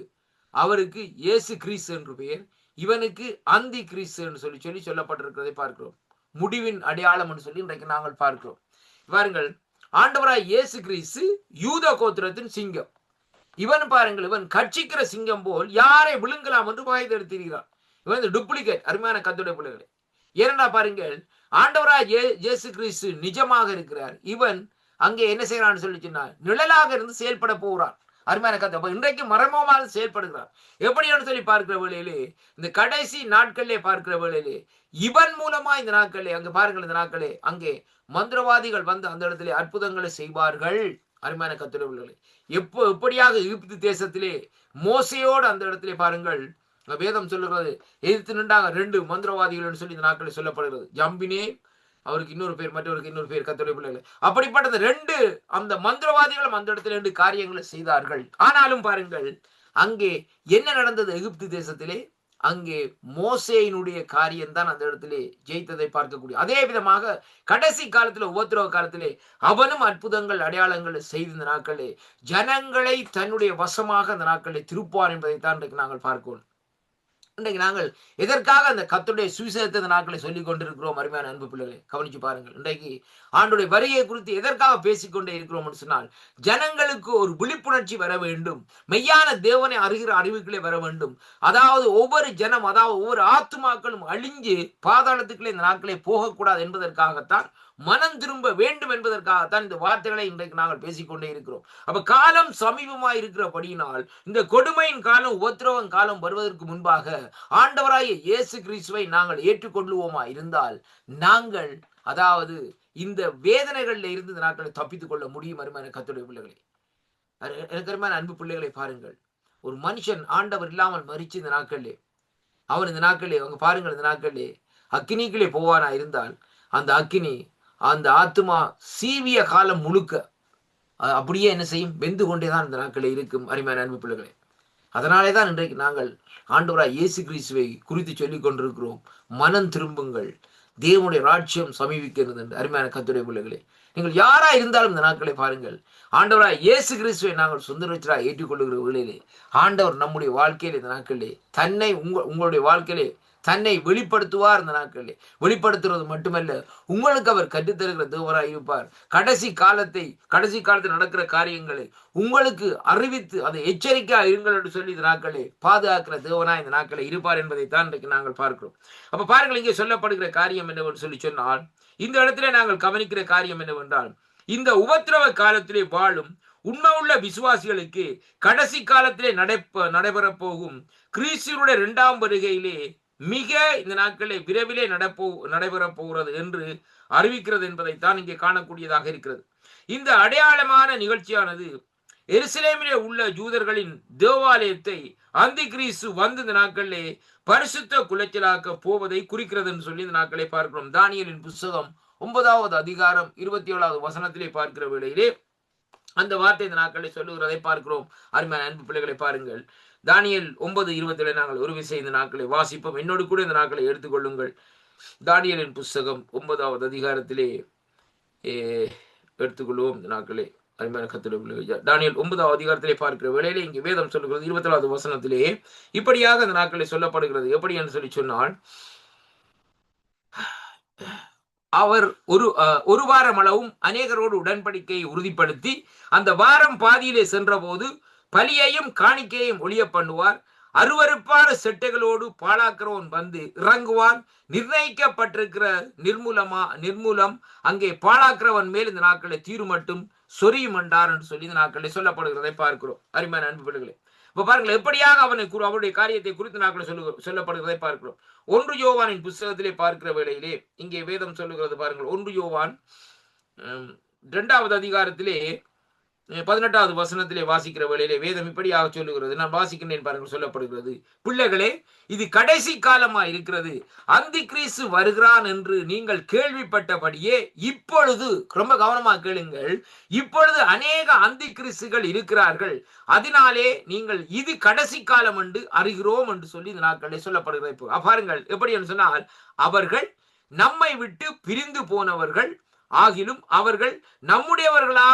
அவருக்கு இயேசு கிறிஸ்து என்று பெயர், இவனுக்கு அந்தி கிறிஸ்து என்று சொல்லி சொல்லப்பட்டிருக்கிறதை பார்க்கிறோம். முடிவின் அடையாளம் என்று சொல்லி இன்றைக்கு நாங்கள் பார்க்கிறோம். பாருங்கள், ஆண்டவராய் இயேசு கிறிஸ்து யூத கோத்திரத்தின் சிங்கம். இவன் பாருங்கள், இவன் கட்சிக்கிற சிங்கம் போல் யாரை விழுங்கலாம் என்று வாய்தெடுத்திருக்கிறான். இவன் டூப்ளிகேட் அருமையான கர்த்தருடைய பிள்ளைகளே. ஏனென்றா பாருங்கள், ஆண்டவராய் இயேசு கிறிஸ்து நிஜமாக இருக்கிறார். இவன் அங்கே என்ன செய்யறான்னு சொல்லி சொன்னார், நிழலாக இருந்து செயல்பட போகிறான் அருமையான கர்த்தர். இன்றைக்கு மறைமுகமாக செயல்படுகிறார். எப்படின்னு சொல்லி பார்க்கிற வேளையிலே, இந்த கடைசி நாட்களிலே பார்க்கிற வேளையிலே இவன் மூலமா இந்த நாட்களே அங்க பாருங்கள், இந்த நாட்களே அங்கே மந்திரவாதிகள் வந்து அந்த இடத்திலே அற்புதங்களை செய்வார்கள் அருமையான கர்த்தருடைய பிள்ளைகளே. எப்படியாக எகிப்து தேசத்திலே மோசையோடு அந்த இடத்திலே பாருங்கள், வேதம் சொல்லுகிறது, எதிர்த்து நின்றாங்க 2 மந்திரவாதிகள் சொல்லி இந்த நாட்களில் சொல்லப்படுகிறது. ஜம்பினே, அவருக்கு இன்னொரு பேர், மற்றவருக்கு இன்னொரு பேர், கர்த்தருடைய பிள்ளைகளே. அப்படிப்பட்ட 2 அந்த மந்திரவாதிகளும் அந்த இடத்துல 2 காரியங்களை செய்தார்கள். ஆனாலும் பாருங்கள், அங்கே என்ன நடந்தது எகிப்து தேசத்திலே? அங்கே மோசேயினுடைய காரியம் தான் அந்த இடத்திலே ஜெயித்ததை பார்க்கக்கூடிய. அதே விதமாக கடைசி காலத்துல உபத்திரவ காலத்திலே அவனும் அற்புதங்கள் அடையாளங்களை செய்த இந்த நாட்களே ஜனங்களை தன்னுடைய வசமாக அந்த நாட்களை திருப்பான் என்பதைத்தான் இன்றைக்கு நாங்கள் பார்க்கிறோம். இன்றைக்கு நாங்கள் எதற்காக அந்த கர்த்தருடைய சுவிசேஷத்தை நாட்களை சொல்லிக் கொண்டிருக்கிறோம் அருமையான அன்பு பிள்ளைகளை கவனிச்சு பாருங்கள். இன்றைக்கு ஆண்டவருடைய வருகை குறித்து எதற்காக பேசிக்கொண்டே இருக்கிறோம் என்று சொன்னால், ஜனங்களுக்கு ஒரு விழிப்புணர்ச்சி வர வேண்டும், மெய்யான தேவனை அறிகிற அறிவுகளே வர வேண்டும். அதாவது ஒவ்வொரு ஜனம், அதாவது ஒவ்வொரு ஆத்துமாக்களும் அழிஞ்சு பாதாளத்துக்குள்ளே இந்த நாட்களே போகக்கூடாது என்பதற்காகத்தான், மனம் திரும்ப வேண்டும் என்பதற்காகத்தான் இந்த வார்த்தைகளை இன்றைக்கு நாங்கள் பேசிக்கொண்டே இருக்கிறோம். அப்ப காலம் சமீபமாய் இருக்கிறபடியினால் இந்த கொடுமையின் காலம், உபத்திரவம் காலம் வருவதற்கு முன்பாக ஆண்டவராகிய இயேசு கிறிஸ்துவை நாங்கள் ஏற்றுக்கொள்ளுவோமா இருந்தால், நாங்கள் அதாவது இந்த வேதனைகள்ல இருந்து இந்த நாட்களை தப்பித்துக் கொள்ள முடியும். அருமையான கர்த்தருடைய பிள்ளைகளே, எனக்கு அருமையான அன்பு பிள்ளைகளை பாருங்கள், ஒரு மனுஷன் ஆண்டவர் இல்லாமல் மரிச்சு இந்த நாட்களிலே, அவன் இந்த நாட்களிலே அவங்க பாருங்கள், இந்த நாட்களிலே அக்கினிக்குள்ளே போவானா இருந்தால் அந்த அக்கினி அந்த ஆத்துமா சீவிய காலம் முழுக்க அப்படியே என்ன செய்யும், வெந்து கொண்டேதான் இந்த நாட்களில் இருக்கும். அருமையான அன்பு பிள்ளைகளே, அதனாலே தான் இன்றைக்கு நாங்கள் ஆண்டவராய் இயேசு கிறிஸ்துவை குறித்து சொல்லிக் கொண்டிருக்கிறோம். மனம் திரும்புங்கள், தேவனுடைய ராஜ்யம் சமீபிக்கிறது என்று. அருமையான கர்த்தருடைய பிள்ளைகளே, நீங்கள் யாரா இருந்தாலும் இந்த நாட்களை பாருங்கள், ஆண்டவராய் இயேசு கிறிஸ்துவை நாங்கள் சொந்த ரட்சகராய் ஏற்றுக்கொள்ளுகிற வேளையிலே ஆண்டவர் நம்முடைய வாழ்க்கையிலே இந்த நாட்களிலே தன்னை உங்களுடைய வாழ்க்கையிலே தன்னை வெளிப்படுத்துவார். இந்த நாட்களிலே வெளிப்படுத்துறது மட்டுமல்ல, உங்களுக்கு அவர் கற்றுத்தருகிற தேவராய் இருப்பார். கடைசி காலத்தில் நடக்கிற காரியங்களை உங்களுக்கு அறிவித்து அதை எச்சரிக்கையா இருங்கள் என்று சொல்லி இந்த நாட்களே பாதுகாக்கிற தேவனாய் இந்த நாட்களை இருப்பார் என்பதை தான் இன்றைக்கு நாங்கள் பார்க்கிறோம். அப்ப பாருங்கள், இங்கே சொல்லப்படுகிற காரியம் என்னவென்று சொல்லி சொன்னால், இந்த இடத்துல நாங்கள் கவனிக்கிற காரியம் என்னவென்றால், இந்த உபத்திரவ காலத்திலே வாழும் உண்மை உள்ள விசுவாசிகளுக்கு கடைசி காலத்திலே நடைபெறப் போகும் கிறிஸ்துவுடைய 2ஆம் வருகையிலே மிக இந்த நாட்களே விரைவிலே நடைபெறப் போகிறது என்று அறிவிக்கிறது என்பதைத்தான் இங்கே காணக்கூடியதாக இருக்கிறது. இந்த அடையாளமான நிகழ்ச்சியானது எருசலேமிலே உள்ள ஜூதர்களின் தேவாலயத்தை அந்தி கிறிஸ்து வந்து இந்த நாட்களிலே பரிசுத்த குலைச்சலாக்க போவதை குறிக்கிறது என்று சொல்லி இந்த நாட்களை பார்க்கிறோம். தானியேலின் புஸ்தகம் 9வது அதிகாரம் 27வது வசனத்திலே பார்க்கிற வேளையிலே அந்த வார்த்தை இந்த நாட்களை சொல்லுகிறதை பார்க்கிறோம். அருமையான அன்பு பிள்ளைகளை பாருங்கள், தானியேல் 9:27 நாங்கள் ஒரு விஷயம் இந்த நாட்களை வாசிப்போம். என்னோடு கூட இந்த நாட்களை எடுத்துக்கொள்ளுங்கள். தானியேலின் புஸ்தகம் 9வது அதிகாரத்திலே எடுத்துக்கொள்வோம் இந்த நாட்களே. அருமையான கர்த்தருடைய பிள்ளைகளே, தானியேல் 9வது அதிகாரத்திலே பார்க்கிற வேளையிலே இங்கே வேதம் சொல்லுகிறது 24வது வசனத்திலே இப்படியாக இந்த நாட்களை சொல்லப்படுகிறது. எப்படி என்று சொல்லி சொன்னால், அவர் ஒரு வாரம் அளவும் அநேகரோடு உடன்படிக்கையை உறுதிப்படுத்தி அந்த வாரம் பாதியிலே சென்ற போது பலியையும் காணிக்கையும் ஒளிய பண்ணுவார். அருவருப்பான செட்டைகளோடு பாழாக்கிறவன் வந்து இறங்குவான். நிர்ணயிக்கப்பட்டிருக்கிற நிர்மூலம் அங்கே பாழாக்கிறவன் மேல் இந்த நாட்களை தீரு மட்டும் சொரியும் என்றார் என்று சொல்லி இந்த நாட்களை சொல்லப்படுகிறதை பார்க்கிறோம். அருமையான அன்பு பிள்ளைகளே, இப்ப பாருங்கள், எப்படியாக அவருடைய காரியத்தை குறித்து நாட்களை சொல்லப்படுகிறதை பார்க்கிறோம். 1 யோவானின் புஸ்தகத்திலே பார்க்கிற வேளையிலே இங்கே வேதம் சொல்லுகிறது பாருங்கள். 1 யோவான் 2வது அதிகாரத்திலே 18வது வசனத்திலே வாசிக்கிற வேளையிலே வேதம் இப்படியாக சொல்லுகிறது. நான் வாசிக்கிறேன் பாருங்கள். சொல்லப்படுகிறது, பிள்ளைகளே, இது கடைசி காலமா இருக்கிறது. அந்தி கிறிஸ்து வருகிறான் என்று நீங்கள் கேள்விப்பட்டபடியே இப்பொழுது, ரொம்ப கவனமா கேளுங்கள், இப்பொழுது அநேக அந்தி கிறிஸ்துகள் இருக்கிறார்கள். அதனாலே நீங்கள் இது கடைசி காலம் என்று அறிகிறோம் என்று சொல்லி இந்த நாட்களில் சொல்லப்படுகிறது. பாருங்கள், எப்படி என்று சொன்னால், அவர்கள் நம்மை விட்டு பிரிந்து போனவர்கள் ஆகிலும் அவர்கள் நம்முடையவர்களா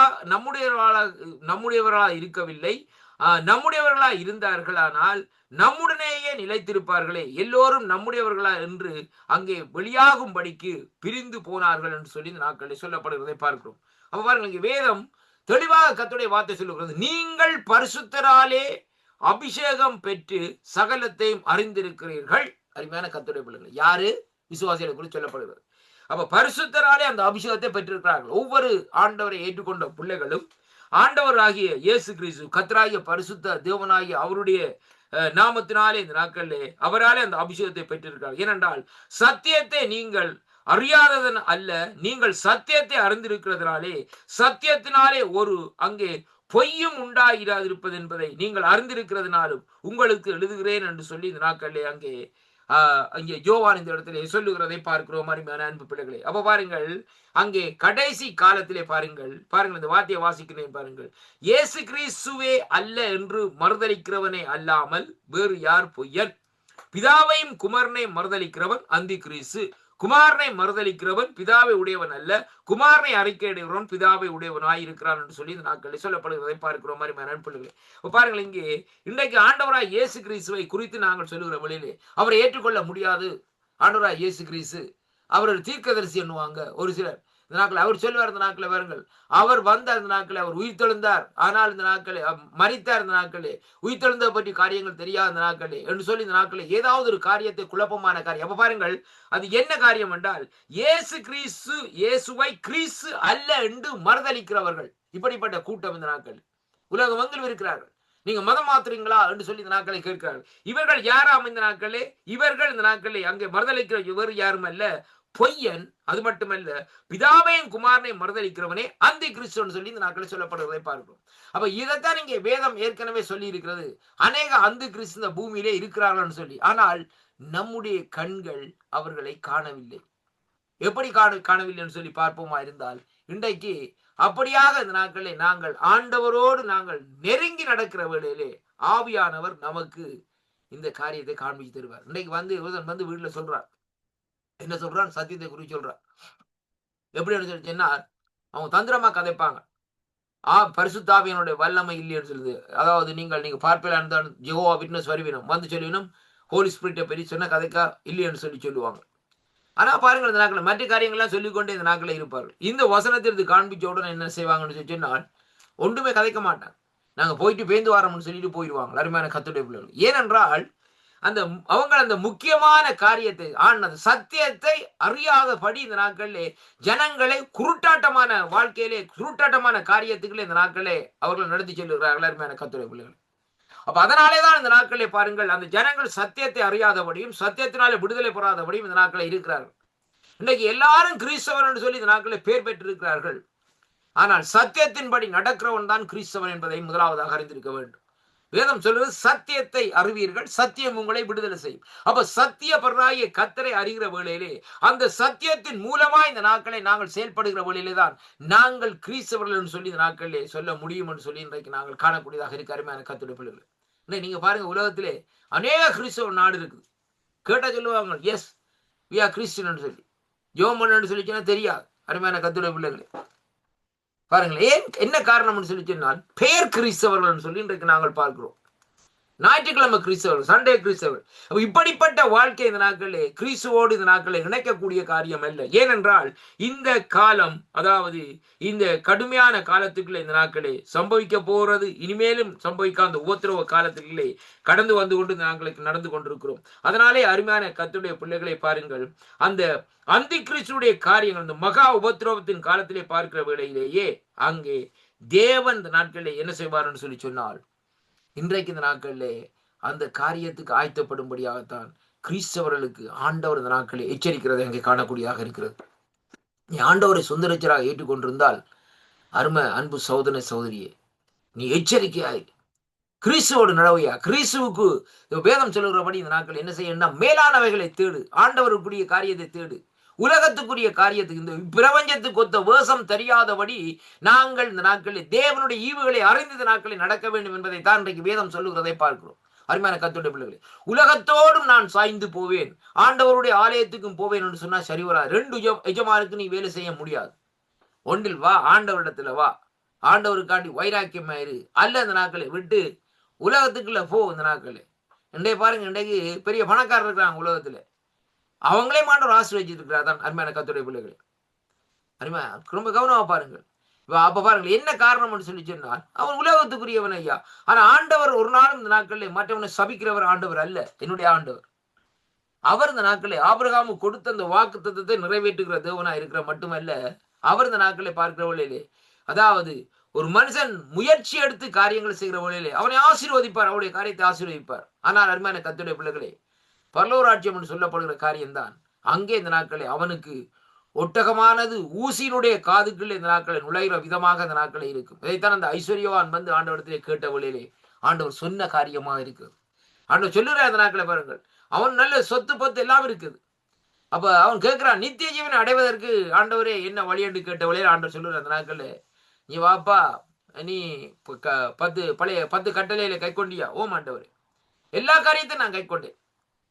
இருக்கவில்லை. நம்முடையவர்களா இருந்தார்களானால் நம்முடனேயே நிலைத்திருப்பார்களே. எல்லோரும் நம்முடையவர்களா என்று அங்கே வெளியாகும்படிக்கு பிரிந்து போனார்கள் என்று சொல்லி இந்த நாட்களில் சொல்லப்படுகிறதை பார்க்கிறோம். அப்ப பாருங்கள், இங்கே வேதம் தெளிவாக கர்த்தருடைய வார்த்தை சொல்லுகிறது, நீங்கள் பரிசுத்தராலே அபிஷேகம் பெற்று சகலத்தையும் அறிந்திருக்கிறீர்கள். அருமையான கர்த்தருடைய பிள்ளைகள், யாரு? விசுவாசிகளை குறித்து சொல்லப்படுகிறது. அப்ப பரிசுத்தராலே அந்த அபிஷேகத்தை பெற்றிருக்கிறார்கள். ஒவ்வொரு ஆண்டவரை ஏற்றுக்கொண்ட பிள்ளைகளும் ஆண்டவராகிய இயேசு கிறிஸ்து கர்த்தராகிய பரிசுத்த தேவனாகிய அவருடைய நாமத்தினாலே இந்த நாட்களிலே அவராலே அந்த அபிஷேகத்தை பெற்றிருக்கிறார்கள். ஏனென்றால் சத்தியத்தை நீங்கள் அறியாததன் அல்ல, நீங்கள் சத்தியத்தை அறிந்திருக்கிறதுனாலே சத்தியத்தினாலே அங்கே பொய்யும் உண்டாயிராதிருப்பது என்பதை நீங்கள் அறிந்திருக்கிறதுனாலும் உங்களுக்கு எழுதுகிறேன் என்று சொல்லி இந்த நாட்களிலே அங்கே யோவான் இந்த இடத்துல சொல்லுகிறதை பார்க்கிறோம். அருமையான அன்பு பிள்ளைகளே, அப்ப பாருங்கள், அங்கே கடைசி காலத்திலே பாருங்கள் இந்த வார்த்தையை வாசிக்கிறேன் பாருங்கள். இயேசு கிறிஸ்துவே அல்ல என்று மறுதலிக்கிறவனே அல்லாமல் வேறு யார் பொய்யன்? பிதாவையும் குமாரனை மறுதலிக்கிறவன் அந்தி கிறிஸ்து. குமாரனை மறுதலிக்கிறவன் பிதாவை உடையவன் அல்ல, குமாரனை அறிக்கையிடுகிறவன் பிதாவை உடையவனாய் இருக்கிறான் என்று சொல்லி இந்த நாட்களில் சொல்லப்படுகிறதை பார்க்கிறோம். அருமையான பிள்ளைகளே, பாருங்கள், இங்கே இன்றைக்கு ஆண்டவராய் இயேசு கிறிஸ்துவை குறித்து நாங்கள் சொல்லுகிற வழியிலே அவரை ஏற்றுக்கொள்ள முடியாது. ஆண்டவராய் இயேசு கிறிஸ்து அவர் ஒரு தீர்க்கதரிசி என்னுவாங்க ஒரு சிலர். இந்த நாட்கள் அவர் சொல்லுவார், இந்த நாட்களை பாருங்கள், அவர் வந்தார், இந்த நாட்களை அவர் உயிர்த்தெழுந்தார், ஆனால் இந்த நாட்களே மரித்தார், இந்த நாட்களே உயிர்த்தெழுந்த பற்றி காரியங்கள் தெரியாத இந்த நாட்களே என்று சொல்லி இந்த நாட்களே ஏதாவது ஒரு காரியத்தை குழப்பமான காரியம். அப்ப பாருங்கள், அது என்ன காரியம் என்றால், இயேசுவை கிறிஸ்து அல்ல என்று மறுதலிக்கிறவர்கள், இப்படிப்பட்ட கூட்டம் இந்த நாட்கள் உலகம் எங்கிலும் இருக்கிறார்கள். நீங்க மதம் மாத்துறீங்களா என்று சொல்லி இந்த நாட்களை கேட்கிறார்கள். இவர்கள் யாராம் இந்த நாட்களே? இவர்கள் இந்த நாட்களே அங்கே மறுதலிக்கிற இவர் யாரும் அல்ல, பொய்யன், அது மட்டுமல்ல பிதாவையும் குமாரனையும் மறுதலிக்கிறவனே அந்தி கிறிஸ்துன்னு சொல்லி இந்த நாட்களில் சொல்லப்படுவதை பார்க்கிறோம். அப்ப இதைத்தான் இங்கே வேதம் ஏற்கனவே சொல்லி இருக்கிறது. அநேக அந்து கிறிஸ்து இந்த பூமியிலே இருக்கிறார்கள் சொல்லி. ஆனால் நம்முடைய கண்கள் அவர்களை காணவில்லை. எப்படி காணவில்லைன்னு சொல்லி பார்ப்போமா இருந்தால், இன்றைக்கு அப்படியாக இந்த நாட்களிலே நாங்கள் ஆண்டவரோடு நாங்கள் நெருங்கி நடக்கிற வேளையிலே ஆவியானவர் நமக்கு இந்த காரியத்தை காண்பிச்சு தருவார். இன்றைக்கு வந்து வீட்டுல சொல்றார், என்ன சொல்றான்? சத்தியத்தை குறித்து சொல்றான். எப்படி சொல்லி சொன்னார், அவங்க தந்திரமா கதைப்பாங்க. பரிசுத்தாவியனுடைய வல்லமை இல்லைன்னு சொல்லுது. அதாவது நீங்க பார்ப்பீங்களா இருந்தாலும் ஜெகோவா விட்னஸ் வருவினும் வந்து சொல்லினும் ஹோலி ஸ்பிரிட்டை பெரிய சொன்ன கதைக்கா இல்லைன்னு சொல்லி சொல்லுவாங்க. ஆனா பாருங்கள், இந்த நாட்கள் மற்ற காரியங்கள்லாம் சொல்லிக்கொண்டே இந்த நாட்களில் இருப்பார்கள். இந்த வசனத்திற்கு காண்பிச்ச உடனே என்ன செய்வாங்கன்னு சொல்லி சொன்னால் ஒன்றுமே கதைக்க மாட்டாங்க. நாங்க போயிட்டு பேந்து வாரோம்னு சொல்லிட்டு போயிடுவாங்க அருமையான கர்த்தருடைய பிள்ளைகள். ஏனென்றால் அவங்க அந்த முக்கியமான காரியத்தை அந்த சத்தியத்தை அறியாதபடி இந்த நாட்களிலே ஜனங்களை குருட்டாட்டமான வாழ்க்கையிலே குருட்டாட்டமான காரியத்துக்களே இந்த நாட்களே அவர்கள் நடத்தி செல்லுகிறார்கள் அருமையான கர்த்தருடைய பிள்ளைகள். அப்ப அதனாலேதான் இந்த நாட்களிலே பாருங்கள், அந்த ஜனங்கள் சத்தியத்தை அறியாதபடியும் சத்தியத்தினாலே விடுதலை பெறாதபடியும் இந்த நாட்களில் இருக்கிறார்கள். இன்னைக்கு எல்லாரும் கிறிஸ்தவன் என்று சொல்லி இந்த நாட்களில் பேர் பெற்றிருக்கிறார்கள். ஆனால் சத்தியத்தின்படி நடக்கிறவன் தான் கிறிஸ்தவன் என்பதை முதலாவதாக அறிந்திருக்க வேண்டும். வேதம் சொல்வது சத்தியத்தை அறிவீர்கள், சத்தியம் உங்களை விடுதலை செய்யும். அப்ப சத்திய பராகிய கர்த்தரை அறிகிற வேளையிலே அந்த சத்தியத்தின் மூலமா இந்த நாட்களை நாங்கள் செயல்படுகிற வேளையிலே தான் நாங்கள் கிறிஸ்தவர்கள் என்று சொல்லி இந்த நாட்களிலே சொல்ல முடியும் என்று சொல்லி இன்றைக்கு நாங்கள் காணக்கூடியதாக இருக்க அருமையான கர்த்தருடைய பிள்ளைகள். நீங்க பாருங்க, உலகத்திலே அநேக கிறிஸ்தவ நாடு இருக்குது. கேட்டா சொல்லுவாங்க எஸ் வி ஆர் கிறிஸ்டியன் சொல்லி. ஜோமன் சொல்லி சொன்னா தெரியாது அருமையான கர்த்தருடைய பிள்ளைகளே. பாருங்களேன், ஏன் என்ன காரணம்னு சொல்லி சொன்னால் பெயர் கிறிஸ்தவர்கள் சொல்லி இன்றைக்கு நாங்கள் பார்க்கிறோம். ஞாயிற்றுக்கிழமை கிறிஸ்தவர்கள், சண்டே கிறிஸ்தவர்கள். இப்படிப்பட்ட வாழ்க்கை இந்த நாட்களே கிறிஸ்துவோடு இந்த நாட்களை இணைக்கக்கூடிய காரியம் அல்ல. ஏனென்றால் இந்த காலம், அதாவது இந்த கடுமையான காலத்துக்குள்ளே இந்த நாட்களே சம்பவிக்க போறது, இனிமேலும் சம்பவிக்காத உபத்திரவ காலத்துக்குள்ளே கடந்து வந்து கொண்டு இந்த நாட்களுக்கு நடந்து கொண்டிருக்கிறோம். அதனாலே அருமையான கர்த்தருடைய பிள்ளைகளை பாருங்கள், அந்த அந்தி கிறிஸ்துடைய காரியங்கள் இந்த மகா உபத்திரவத்தின் காலத்திலே பார்க்கிற வேளையிலேயே அங்கே தேவன் இந்த நாட்களிலே என்ன செய்வார்னு சொல்லி சொன்னால், இன்றைக்கு இந்த நாட்களிலே அந்த காரியத்துக்கு ஆயத்தப்படும்படியாகத்தான் கிறிஸ்தவர்களுக்கு ஆண்டவர் இந்த நாட்களில் எச்சரிக்கிறது அங்கே காணக்கூடியதாக இருக்கிறது. நீ ஆண்டவரை சொந்த ரட்சகராக ஏற்றுக்கொண்டிருந்தால் அருமை அன்பு சகோதர சகோதரியே, நீ எச்சரிக்கையாய் கிறிஸ்துவோடு நடவையா. கிறிஸ்துவுக்கு வேதம் சொல்லுகிறபடி இந்த நாட்கள் என்ன செய்யணும்? மேலானவைகளை தேடு, ஆண்டவருக்குரிய காரியத்தை தேடு, உலகத்துக்குரிய காரியத்துக்கு இந்த பிரபஞ்சத்துக்கு ஒத்த வேஷம் தெரியாதபடி நாங்கள் இந்த நாட்களில் தேவனுடைய ஈவுகளை அறிந்த இந்த நாட்களில் நடக்க வேண்டும் என்பதை தான் இன்றைக்கு வேதம் சொல்லுகிறதை பார்க்கிறோம். அருமையான கர்த்தருடைய பிள்ளைகளே, உலகத்தோடும் நான் சாய்ந்து போவேன், ஆண்டவருடைய ஆலயத்துக்கும் போவேன் என்று சொன்னா சரி வராது. ரெண்டு எஜமானுக்கு நீ வேலை செய்ய முடியாது. ஒன்றில் வா, ஆண்டவரிடத்துல வா, ஆண்டவருக்காண்டி வைராக்கியமாயிரு. அல்ல இந்த நாட்களை விட்டு உலகத்துக்குள்ள போ. இந்த நாட்கள் இன்றைய பாருங்க, இன்றைக்கு பெரிய பணக்காரர் இருக்கிறாங்க உலகத்துல, அவங்களே ஆண்டவர் ஆசீர்வதிச்சிட்டு இருக்கிறார் தான் அருமையான கர்த்தருடைய பிள்ளைகளே. அருமை ரொம்ப கவனமா பாருங்கள். அப்ப பாருங்கள் என்ன காரணம் சொல்லி சொன்னால், அவன் உலகத்துக்குரியவன் ஐயா. ஆனா ஆண்டவர் ஒரு நாளும் இந்த நாட்களில் மற்றவனை சபிக்கிறவர் ஆண்டவர் அல்ல. என்னுடைய ஆண்டவர் அவர் இந்த நாட்களில் ஆபிரகாமு கொடுத்த அந்த வாக்கு தத்தத்தை நிறைவேற்றுகிற தேவனா இருக்கிற மட்டுமல்ல, அவர் இந்த நாட்களை பார்க்கிற வழியிலே, அதாவது ஒரு மனுஷன் முயற்சி எடுத்து காரியங்கள் செய்கிற வழியிலே அவனை ஆசீர்வதிப்பார், அவருடைய காரியத்தை ஆசீர்வதிப்பார். ஆனால் அருமையான கர்த்தருடைய பிள்ளைகளே, பரலோராஜ்யம் என்று சொல்லப்படுகிற காரியம்தான் அங்கே இந்த நாட்களே அவனுக்கு ஒட்டகமானது ஊசியினுடைய காதுக்குள்ளே இந்த நாட்களை நுழைகிற விதமாக இந்த நாட்களே இருக்கும். இதைத்தான் அந்த ஐஸ்வர்யவான் வந்து ஆண்டவரத்திலே கேட்ட வழியிலே ஆண்டவர் சொன்ன காரியமாக இருக்குது. ஆண்டவர் சொல்லுற அந்த நாட்களை பாருங்கள், அவன் நல்ல சொத்து பத்து எல்லாம் இருக்குது. அப்ப அவன் கேட்கிறான், நித்திய ஜீவனை அடைவதற்கு ஆண்டவரே என்ன வழி என்று கேட்ட வழியில ஆண்டவர் சொல்லுற அந்த நாட்களே, நீ வாப்பா, நீ 10 கட்டளையில கை கொண்டியா? ஓம் ஆண்டவரே, எல்லா காரியத்தையும் நான் கை கொண்டேன்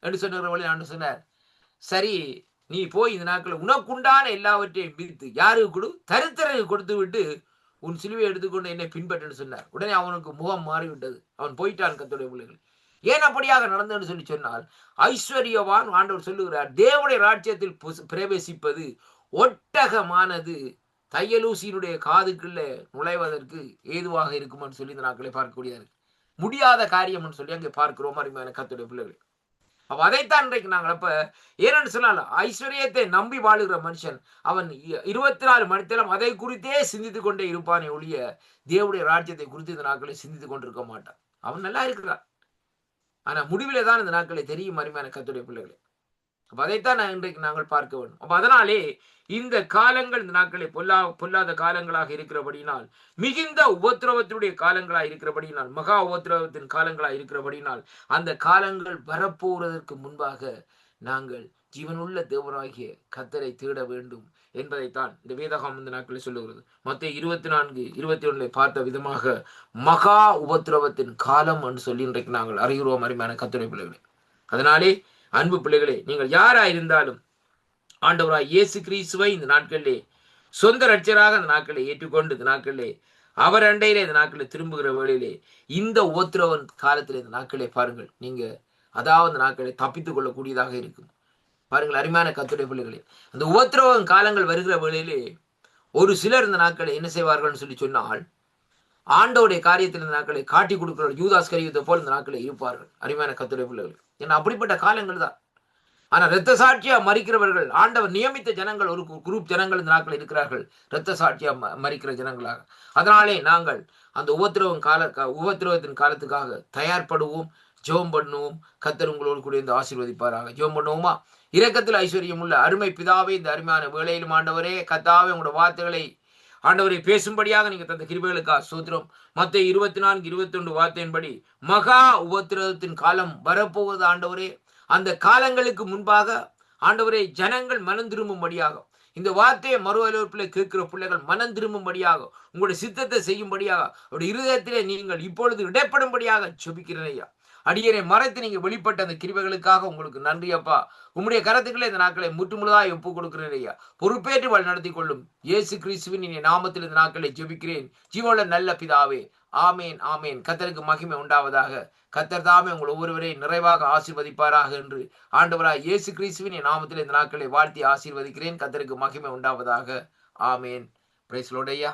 என்று சொன்ன வழி ஆண்டு சொன்னார். சரி, நீ போய் இந்த நாட்கள் உனக்குண்டான எல்லாவற்றையும் பிரித்து யாருக்கு கொடு? தரித்திரருக்கு கொடுத்து விட்டு உன் சிலுவை எடுத்துக்கொண்டு என்னை பின்பற்று சொன்னார். உடனே அவனுக்கு முகம் மாறிவிட்டது, அவன் போயிட்டான். கர்த்தருடைய பிள்ளைகள், ஏன் அப்படியாக நடந்ததுன்னு சொல்லி சொன்னால், ஐஸ்வர்யவான் ஆண்டவர் சொல்லுகிறார், தேவனுடைய ராஜ்யத்தில் பிரவேசிப்பது ஒட்டகமானது தையலூசியினுடைய காதுக்குள்ள நுழைவதற்கு ஏதுவாக இருக்கும்னு சொல்லி இந்த நாட்களை பார்க்கக்கூடியது முடியாத காரியம் சொல்லி அங்கே பார்க்கிறோம் அருமையான கர்த்தருடைய பிள்ளைகள். அப்ப அதைத்தான் இன்றைக்கு நாங்கள் அப்ப ஏன்னு சொன்னால், ஐஸ்வர்யத்தை நம்பி வாழுகிற மனுஷன் அவன் 24 மணி நேரம் அதை குறித்தே சிந்தித்துக் கொண்டே இருப்பானே ஒழிய தேவனுடைய ராஜ்யத்தை குறித்து இந்த நாட்களை சிந்தித்துக் கொண்டிருக்க மாட்டான். அவன் நல்லா இருக்கிறான், ஆனா முடிவிலே தான் இந்த நாட்களை தெரியும் அருமையான கர்த்தருடைய பிள்ளைகளே. அதைத்தான் இன்றைக்கு நாங்கள் பார்க்க வேண்டும். அப்ப அதனாலே இந்த காலங்கள், இந்த நாட்களை பொல்லாத காலங்களாக இருக்கிறபடினால், மிகுந்த உபத்திரவத்தினுடைய காலங்களாக இருக்கிறபடினால், மகா உபத்திரவத்தின் காலங்களாக இருக்கிறபடினால், அந்த காலங்கள் வரப்போவதற்கு முன்பாக நாங்கள் ஜீவனுள்ள தேவனாகிய கர்த்தரை தேட வேண்டும் என்பதைத்தான் இந்த வேதகம் இந்த நாட்களில் சொல்லுகிறது. மத்தேயு 24:21 பார்த்த விதமாக மகா உபத்திரவத்தின் காலம் என்று சொல்லி இன்றைக்கு நாங்கள் அறிகிறோம். அருமையான கர்த்தருடைய பிள்ளைகளே, அதனாலே அன்பு பிள்ளைகளே, நீங்கள் யாராயிருந்தாலும் ஆண்டவராய் இயேசு கிறிஸ்துவை இந்த நாட்களிலே சொந்த ரட்சராக இந்த நாட்களை ஏற்றுக்கொண்டு இந்த நாட்களிலே அவர் அண்டையிலே இந்த நாட்களில் திரும்புகிற வேளையிலே இந்த உபத்திரவன் காலத்தில் இந்த நாட்களை பாருங்கள், நீங்க அதாவது நாட்களை தப்பித்துக் கொள்ளக்கூடியதாக இருக்கும். பாருங்கள் அருமையான கர்த்தருடைய பிள்ளைகளே, அந்த உபத்திரவன் காலங்கள் வருகிற வேளையிலே ஒரு சிலர் இந்த நாட்களை என்ன செய்வார்கள் சொல்லி சொன்னால், ஆண்டவருடைய காரியத்தில் இந்த நாட்களை காட்டி கொடுக்கிற யூதாஸ் கரியுத்தை போல் இந்த நாட்களை இருப்பார்கள். அருமையான கர்த்தருடைய பிள்ளைகள், ஏன்னா அப்படிப்பட்ட காலங்கள் தான். ஆனா இரத்த சாட்சியா மறிக்கிறவர்கள், ஆண்டவர் நியமித்த ஜனங்கள், ஒரு குரூப் ஜனங்கள் இந்த நாட்கள் இருக்கிறார்கள், இரத்த சாட்சியா மறிக்கிற ஜனங்களாக. அதனாலே நாங்கள் அந்த உபத்திரவத்தின் காலத்துக்காக தயார்படுவோம், ஜெபம் பண்ணுவோம். கர்த்தர் உங்களோடு கூட இந்த ஆசீர்வதிப்பாராக. ஜெபம் பண்ணுவோமா? இரக்கத்தில் ஐஸ்வர்யம் உள்ள அருமை பிதாவே, இந்த அருமையான வேளையிலும் ஆண்டவரே கர்த்தாவே, உங்களோட வார்த்தைகளை ஆண்டவரை பேசும்படியாக நீங்க தந்த கிருபைகளுக்காக ஸ்தோத்திரம். மத்தேயு 24:21 வார்த்தையின்படி மகா உபத்திரவத்தின் காலம் வரப்போவது ஆண்டவரே. அந்த காலங்களுக்கு முன்பாக ஆண்டவரே ஜனங்கள் மனம் திரும்பும்படியாக, இந்த வார்த்தையை மறு அலுவலப்பில் கேட்கிற பிள்ளைகள் மனம் திரும்பும்படியாக, உங்களுடைய சித்தத்தை செய்யும்படியாக, அவருடைய இருதயத்திலே நீங்கள் இப்பொழுது இடைப்படும்படியாக ஜெபிக்கிறேன் ஐயா. அடியரை மறைத்து நீங்க வெளிப்பட்ட அந்த கிருபைகளுக்காக உங்களுக்கு நன்றி அப்பா. உம்முடைய கரத்துக்களை இந்த நாட்களை முற்றுமுழுதாக ஒப்பு கொடுக்கிறேன் ஐயா. பொறுப்பேற்று வழி நடத்தி கொள்ளும் இயேசு கிறிஸ்துவின் இனி நாமத்தில் இந்த நாட்களை ஜெபிக்கிறேன் ஜீவனுள்ள நல்ல பிதாவே. ஆமேன், ஆமேன். கர்த்தருக்கு மகிமை உண்டாவதாக. கர்த்தர் தாமே உங்கள் ஒவ்வொருவரையும் நிறைவாக ஆசீர்வதிப்பாராக என்று ஆண்டவராய் இயேசு கிறிஸ்துவின் நாமத்தில் இந்த நாட்களை வாழ்த்தி ஆசீர்வதிக்கிறேன். கர்த்தருக்கு மகிமை உண்டாவதாக. ஆமேன். பிரைஸ் லார்ட் ஐயா.